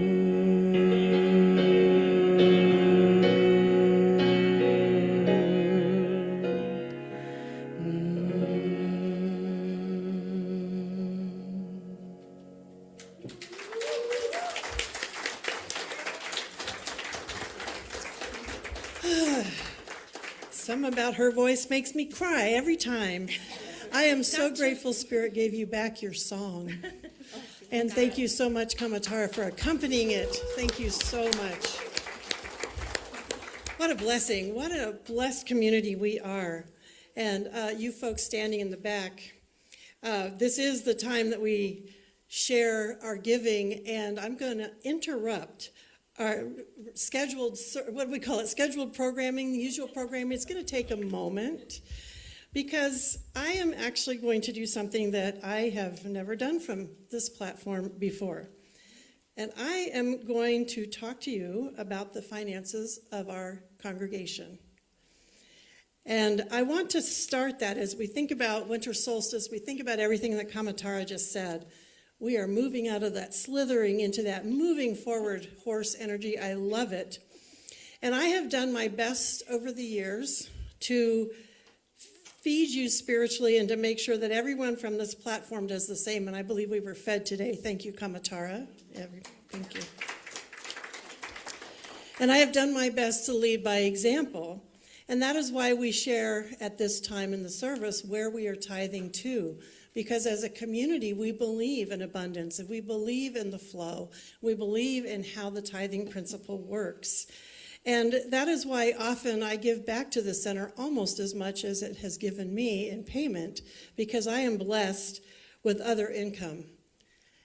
Something about her voice makes me cry every time. I am so grateful Spirit gave you back your song. And thank you so much, Kamatara, for accompanying it. Thank you so much. What a blessing. What a blessed community we are. And you folks standing in the back, this is the time that we share our giving, and I'm going to interrupt our scheduled, what do we call it, scheduled programming, the usual programming. It's going to take a moment because I am actually going to do something that I have never done from this platform before. And I am going to talk to you about the finances of our congregation. And I want to start that as we think about winter solstice, we think about everything that Kamatara just said. We are moving out of that slithering into that moving forward horse energy. I love it. And I have done my best over the years to feed you spiritually and to make sure that everyone from this platform does the same. And I believe we were fed today. Thank you, Kamatara. Thank you. And I have done my best to lead by example. And that is why we share at this time in the service where we are tithing to. Because as a community, we believe in abundance, and we believe in the flow. We believe in how the tithing principle works. And that is why often I give back to the center almost as much as it has given me in payment, because I am blessed with other income.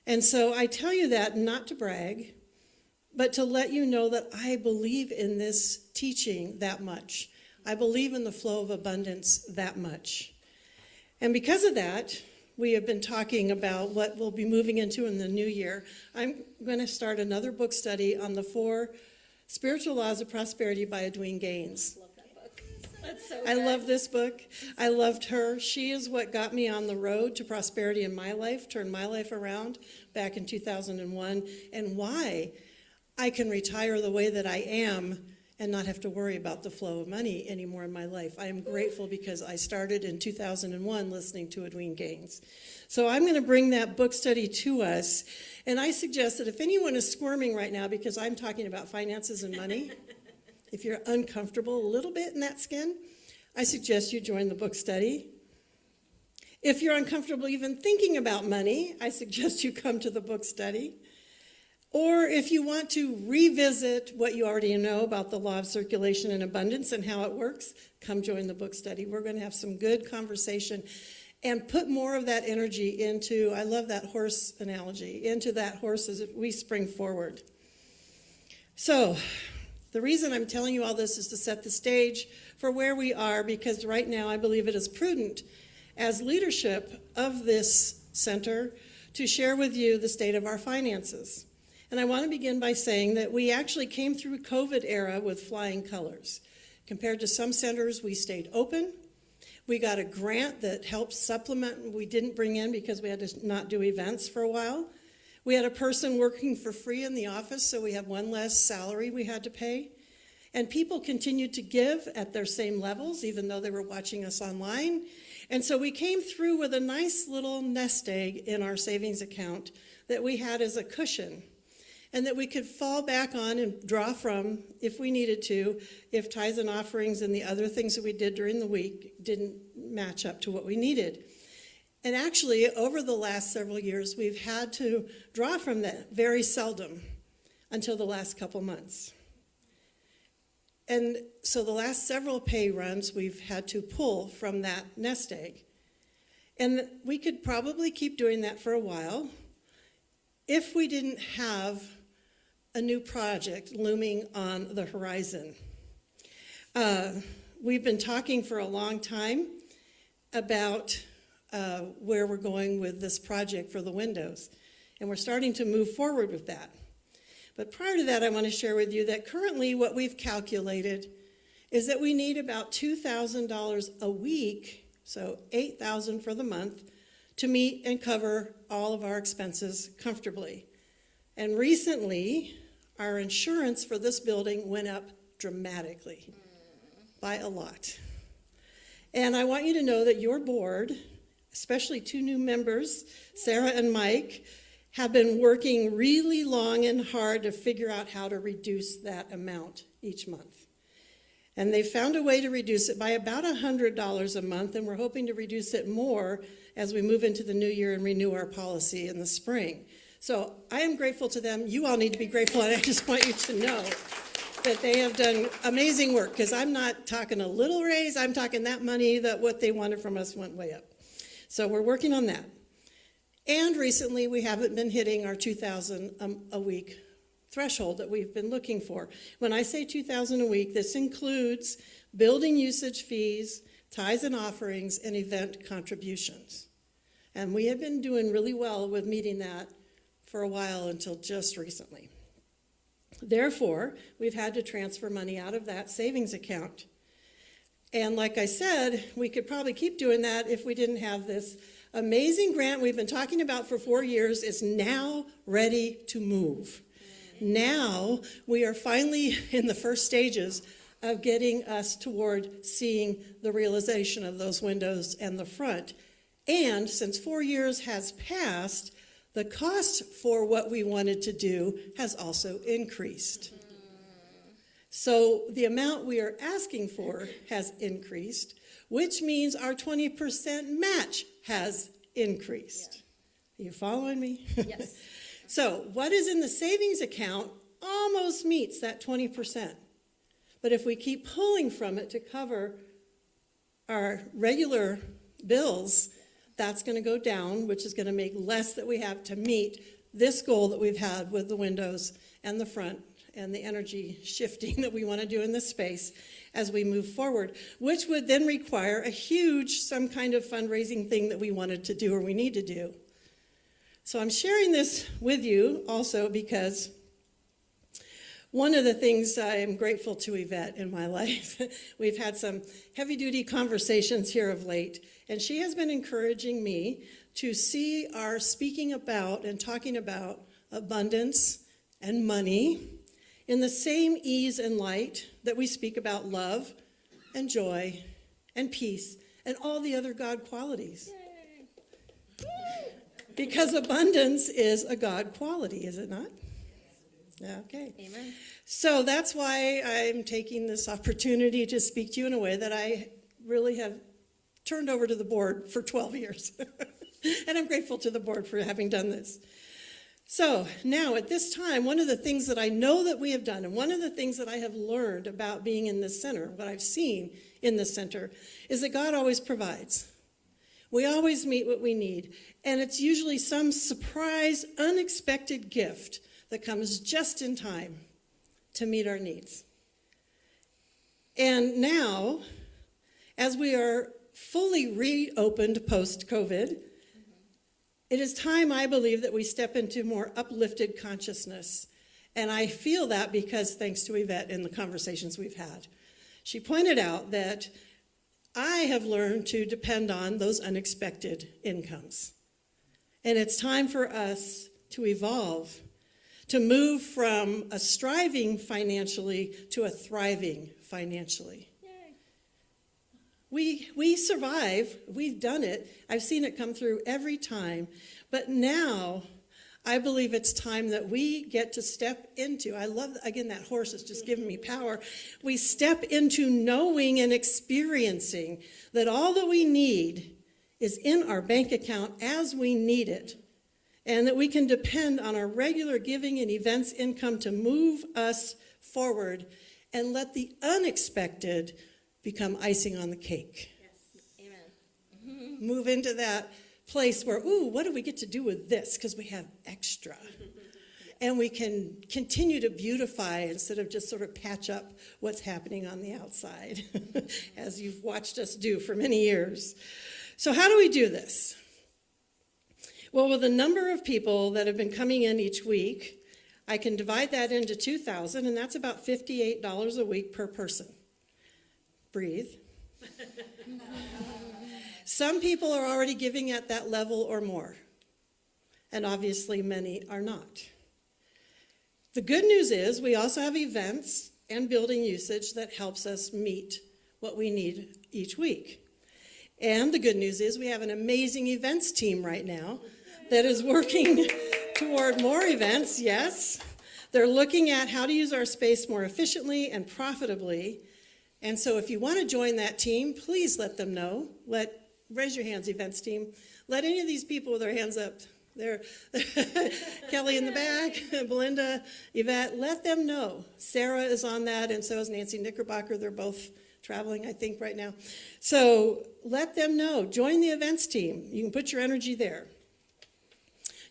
And so I tell you that not to brag, but to let you know that I believe in this teaching that much. I believe in the flow of abundance that much. And because of that, we have been talking about what we'll be moving into in the new year. I'm going to start another book study on the 4 Spiritual Laws of Prosperity by Edwene Gaines. Love that book. That's so I good. love this book. I loved her. She is what got me on the road to prosperity in my life, turned my life around back in 2001, and why I can retire the way that I am and not have to worry about the flow of money anymore in my life. I am grateful because I started in 2001 listening to Edwene Gaines. So I'm going to bring that book study to us, and I suggest that if anyone is squirming right now because I'm talking about finances and money, if you're uncomfortable a little bit in that skin, I suggest you join the book study. If you're uncomfortable even thinking about money, I suggest you come to the book study. Or if you want to revisit what you already know about the law of circulation and abundance and how it works, come join the book study. We're going to have some good conversation and put more of that energy into, I love that horse analogy, into that horse as we spring forward. So, the reason I'm telling you all this is to set the stage for where we are, because right now I believe it is prudent as leadership of this center to share with you the state of our finances. And I want to begin by saying that we actually came through COVID era with flying colors. Compared to some centers, we stayed open. We got a grant that helped supplement we didn't bring in because we had to not do events for a while. We had a person working for free in the office, so we had one less salary we had to pay. And people continued to give at their same levels, even though they were watching us online. And so we came through with a nice little nest egg in our savings account that we had as a cushion, and that we could fall back on and draw from if we needed to, if tithes and offerings and the other things that we did during the week didn't match up to what we needed. And actually, over the last several years, we've had to draw from that very seldom until the last couple months. And so the last several pay runs, we've had to pull from that nest egg. And we could probably keep doing that for a while if we didn't have a new project looming on the horizon. We've been talking for a long time about where we're going with this project for the windows, and we're starting to move forward with that. But prior to that, I want to share with you that currently what we've calculated is that we need about $2,000 a week, so $8,000 for the month, to meet and cover all of our expenses comfortably. And recently, our insurance for this building went up dramatically, by a lot. And I want you to know that your board, especially two new members, Sarah and Mike, have been working really long and hard to figure out how to reduce that amount each month. And they found a way to reduce it by about $100 a month, and we're hoping to reduce it more as we move into the new year and renew our policy in the spring. So I am grateful to them. You all need to be grateful, and I just want you to know that they have done amazing work, because I'm not talking a little raise, I'm talking that money that what they wanted from us went way up. So we're working on that. And recently we haven't been hitting our $2,000 a week threshold that we've been looking for. When I say $2,000 a week, this includes building usage fees, tithes and offerings, and event contributions. And we have been doing really well with meeting that for a while until just recently. Therefore, we've had to transfer money out of that savings account. And like I said, we could probably keep doing that if we didn't have this amazing grant we've been talking about for 4 years is now ready to move. Now we are finally in the first stages of getting us toward seeing the realization of those windows and the front. And since 4 years has passed, the cost for what we wanted to do has also increased. So the amount we are asking for has increased, which means our 20% match has increased. Yeah. Are you following me? Yes. So what is in the savings account almost meets that 20%. But if we keep pulling from it to cover our regular bills, that's going to go down, which is going to make less that we have to meet this goal that we've had with the windows and the front and the energy shifting that we want to do in this space as we move forward, which would then require a huge, some kind of fundraising thing that we wanted to do or we need to do. So I'm sharing this with you also because One of the things I am grateful to Yvette in my life, we've had some heavy-duty conversations here of late, and she has been encouraging me to see our speaking about and talking about abundance and money in the same ease and light that we speak about love and joy and peace and all the other God qualities. Because abundance is a God quality, is it not? Okay. Amen. So that's why I'm taking this opportunity to speak to you in a way that I really have turned over to the board for 12 years. And I'm grateful to the board for having done this. So now at this time, one of the things that I know that we have done, and one of the things that I have learned about being in this center, what I've seen in the center, is that God always provides. We always meet what we need. And it's usually some surprise, unexpected gift that comes just in time to meet our needs. And now, as we are fully reopened post-COVID, it is time, I believe, that we step into more uplifted consciousness. And I feel that because, thanks to Yvette in the conversations we've had, she pointed out that I have learned to depend on those unexpected incomes. And it's time for us to evolve, to move from a striving financially to a thriving financially. We survive. We've done it. I've seen it come through every time. But now, I believe it's time that we get to step into, I love, again, that horse is just giving me power. We step into knowing and experiencing that all that we need is in our bank account as we need it. And that we can depend on our regular giving and events income to move us forward and let the unexpected become icing on the cake. Yes. Amen. Move into that place where, ooh, what do we get to do with this? Because we have extra. And we can continue to beautify instead of just sort of patch up what's happening on the outside, as you've watched us do for many years. So how do we do this? Well, with the number of people that have been coming in each week, I can divide that into 2,000, and that's about $58 a week per person. Breathe. Some people are already giving at that level or more, and obviously many are not. The good news is we also have events and building usage that helps us meet what we need each week. And the good news is we have an amazing events team right now that is working toward more events, yes. They're looking at how to use our space more efficiently and profitably. And so if you want to join that team, please let them know. Raise your hands, events team. Let any of these people with their hands up, there, Kelly in the back, Belinda, Yvette, let them know. Sarah is on that, and so is Nancy Knickerbocker. They're both traveling, I think, right now. So let them know. Join the events team. You can put your energy there.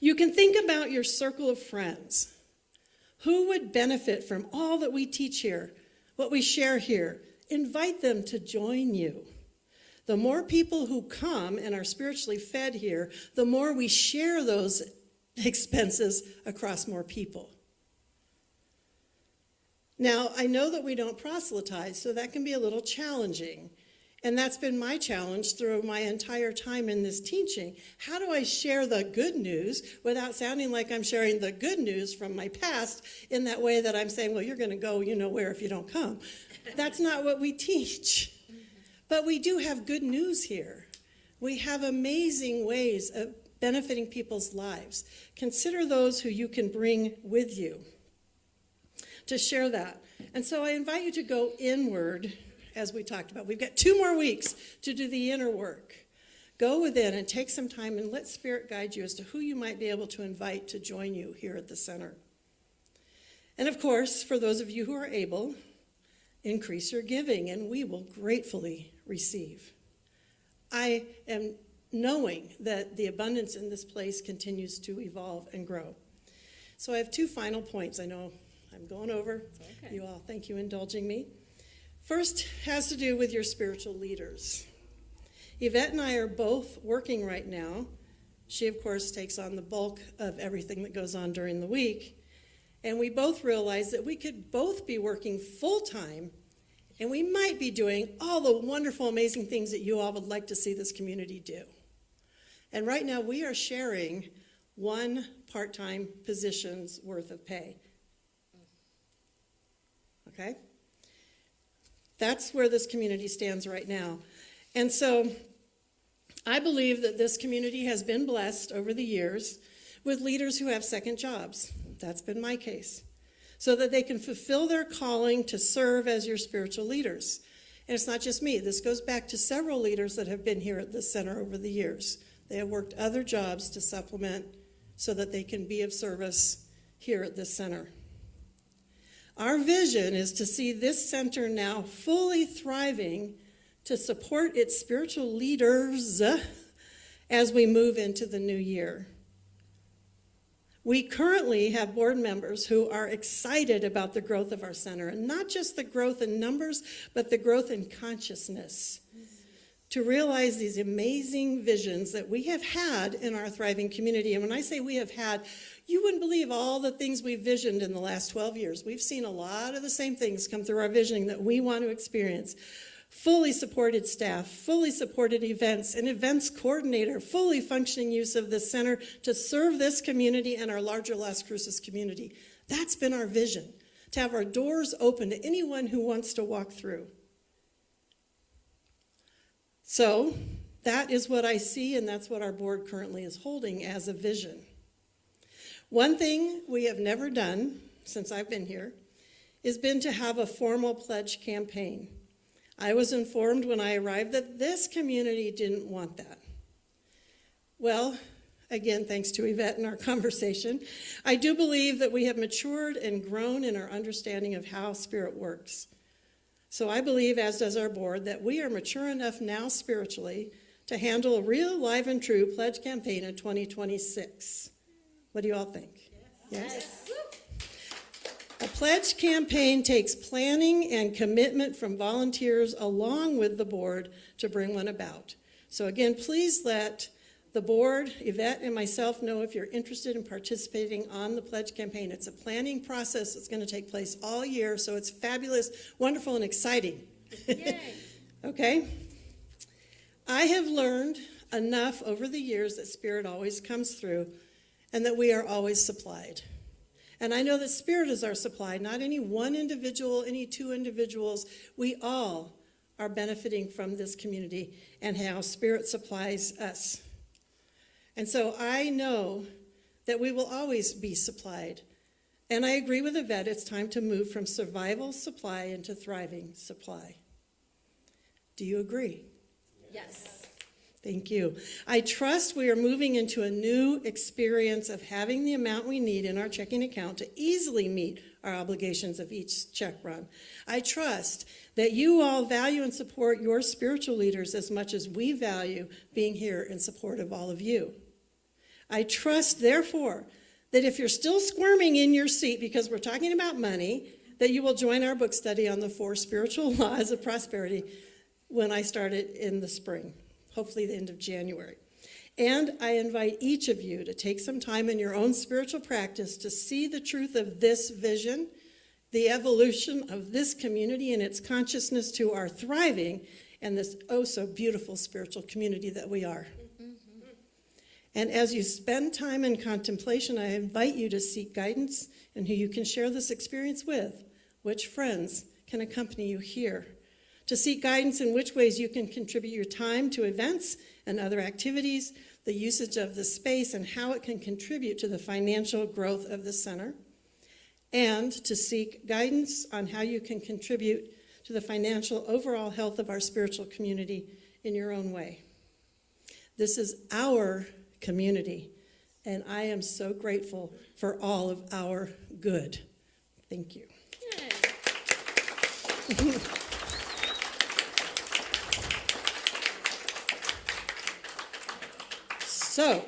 You can think about your circle of friends. Who would benefit from all that we teach here, what we share here? Invite them to join you. The more people who come and are spiritually fed here, the more we share those expenses across more people. Now, I know that we don't proselytize, so that can be a little challenging. And that's been my challenge through my entire time in this teaching. How do I share the good news without sounding like I'm sharing the good news from my past in that way that I'm saying, well, you're going to go you know where if you don't come. That's not what we teach. But we do have good news here. We have amazing ways of benefiting people's lives. Consider those who you can bring with you to share that. And so I invite you to go inward, as we talked about. We've got 2 more weeks to do the inner work. Go within and take some time and let Spirit guide you as to who you might be able to invite to join you here at the center. And of course, for those of you who are able, increase your giving, and we will gratefully receive. I am knowing that the abundance in this place continues to evolve and grow. So I have 2 final points. I know I'm going over. Okay. You all, thank you for indulging me. First has to do with your spiritual leaders. Yvette and I are both working right now. She, of course, takes on the bulk of everything that goes on during the week. And we both realized that we could both be working full-time, and we might be doing all the wonderful, amazing things that you all would like to see this community do. And right now we are sharing one part-time position's worth of pay. Okay? That's where this community stands right now. And so I believe that this community has been blessed over the years with leaders who have second jobs. That's been my case. So that they can fulfill their calling to serve as your spiritual leaders. And it's not just me. This goes back to several leaders that have been here at this center over the years. They have worked other jobs to supplement so that they can be of service here at this center. Our vision is to see this center now fully thriving to support its spiritual leaders as we move into the new year. We currently have board members who are excited about the growth of our center, and not just the growth in numbers, but the growth in consciousness, to realize these amazing visions that we have had in our thriving community. And when I say we have had, you wouldn't believe all the things we've visioned in the last 12 years. We've seen a lot of the same things come through our visioning that we want to experience. Fully supported staff, fully supported events, an events coordinator, fully functioning use of this center to serve this community and our larger Las Cruces community. That's been our vision, to have our doors open to anyone who wants to walk through. So that is what I see, and that's what our board currently is holding as a vision. One thing we have never done since I've been here has been to have a formal pledge campaign. I was informed when I arrived that this community didn't want that. Well, again, thanks to Yvette and our conversation, I do believe that we have matured and grown in our understanding of how Spirit works. So I believe, as does our board, that we are mature enough now spiritually to handle a real, live, and true pledge campaign in 2026. What do you all think? Yes? A pledge campaign takes planning and commitment from volunteers along with the board to bring one about. So again, please let the board, Yvette, and myself know if you're interested in participating on the pledge campaign. It's a planning process that's going to take place all year, so it's fabulous, wonderful, and exciting. Yay. Okay? I have learned enough over the years that Spirit always comes through and that we are always supplied. And I know that Spirit is our supply, not any one individual, any two individuals. We all are benefiting from this community and how Spirit supplies us. And so I know that we will always be supplied. And I agree with Yvette, it's time to move from survival supply into thriving supply. Do you agree? Yes. Thank you. I trust we are moving into a new experience of having the amount we need in our checking account to easily meet our obligations of each check run. I trust that you all value and support your spiritual leaders as much as we value being here in support of all of you. I trust, therefore, that if you're still squirming in your seat because we're talking about money, that you will join our book study on the 4 spiritual laws of prosperity when I start it in the spring. Hopefully the end of January. And I invite each of you to take some time in your own spiritual practice to see the truth of this vision, the evolution of this community and its consciousness to our thriving and this oh so beautiful spiritual community that we are. Mm-hmm. And as you spend time in contemplation, I invite you to seek guidance in who you can share this experience with, which friends can accompany you here, to seek guidance in which ways you can contribute your time to events and other activities, the usage of the space, and how it can contribute to the financial growth of the center, and to seek guidance on how you can contribute to the financial overall health of our spiritual community in your own way. This is our community, and I am so grateful for all of our good. Thank you. So,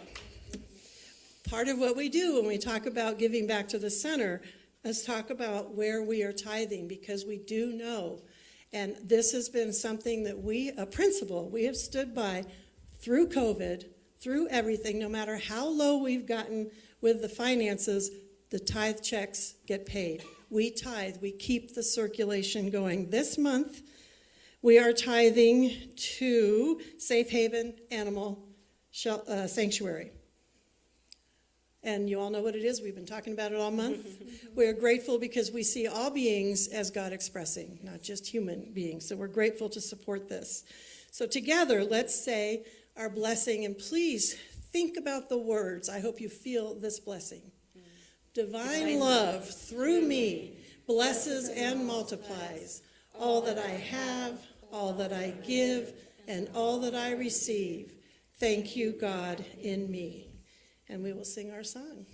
part of what we do when we talk about giving back to the center is talk about where we are tithing, because we do know, and this has been something that a principle we have stood by through COVID, through everything, no matter how low we've gotten with the finances, the tithe checks get paid. We tithe. We keep the circulation going. This month, we are tithing to Safe Haven Animal Sanctuary. And you all know what it is. We've been talking about it all month. We are grateful because we see all beings as God expressing, not just human beings. So we're grateful to support this. So together, let's say our blessing, and please think about the words. I hope you feel this blessing. Divine love through me blesses and multiplies all that I have, all that I give, and all that I receive. Thank you, God, in me. And we will sing our song.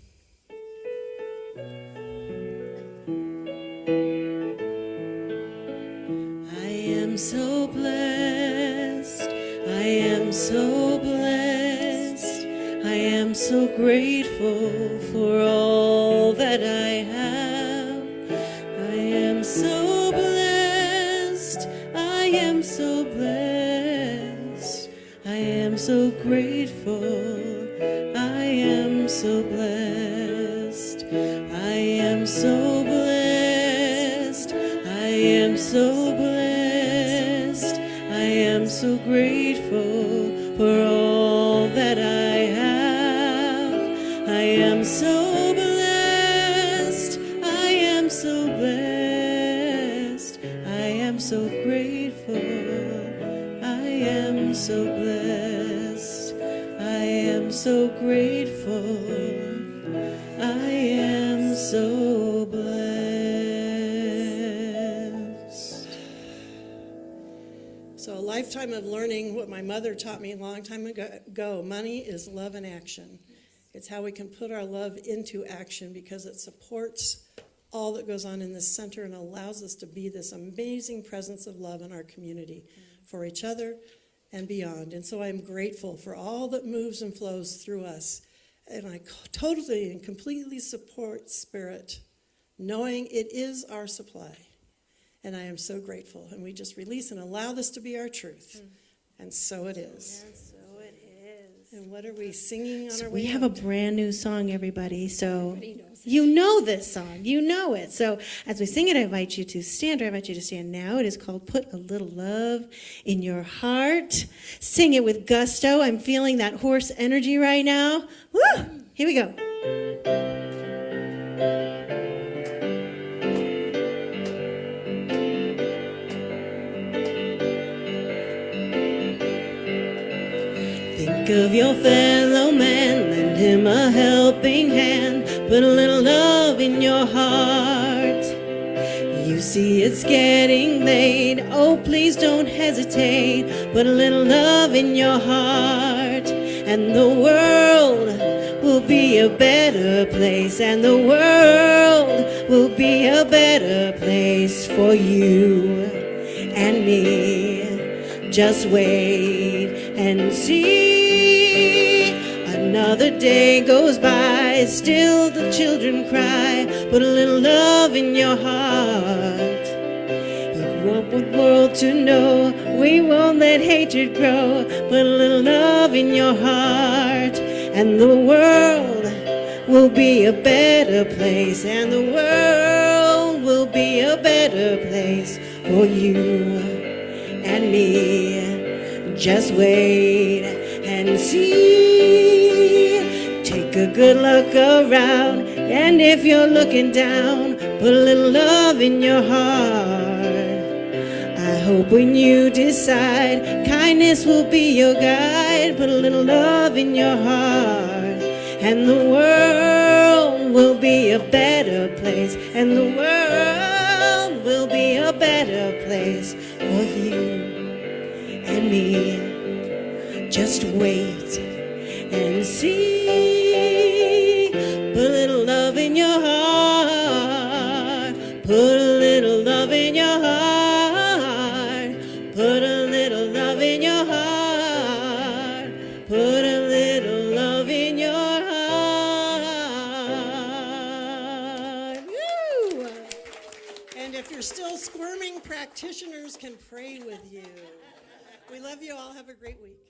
I am so blessed. I am so blessed. I am so grateful for all that I have. I am so blessed. I am so blessed. I am so grateful. I am so blessed. I am so blessed. I am so blessed. I am so grateful for all that I have. I am so blessed. I am so blessed. I am so grateful. I am so blessed. I am so grateful. I am so blessed. So a lifetime of learning what my mother taught me a long time ago. Money is love in action. It's how we can put our love into action because it supports all that goes on in this center and allows us to be this amazing presence of love in our community for each other and beyond. And so I'm grateful for all that moves and flows through us. And I totally and completely support Spirit, knowing it is our supply. And I am so grateful. And we just release and allow this to be our truth. And so it is. And so it is. And what are we singing on our way We have a out? brand new song, everybody. So you know this song. You know it. So as we sing it, I invite you to stand, or I invite you to stand now. It is called Put a Little Love in Your Heart. Sing it with gusto. I'm feeling that horse energy right now. Woo! Here we go. Think of your fellow man, lend him a helping hand, put a little love in your heart. You see it's getting late, oh please don't hesitate, put a little love in your heart, and the world will be a better place, and the world will be a better place for you and me. Just wait and see. Another day goes by, still the children cry. Put a little love in your heart. You want the world to know we won't let hatred grow. Put a little love in your heart, and the world will be a better place, and the world will be a better place for you and me. Just wait and see. Take a good look around, and if you're looking down, put a little love in your heart. I hope when you decide, kindness will be your guide. Put a little love in your heart, and the world will be a better place, and the world will be a better place for you and me. Just wait and see. Put a little love in your heart. Put a little love in your heart. Put a little love in your heart. Put a little love in your heart. Woo! And if you're still squirming, practitioners can pray with you. We love you all. Have a great week.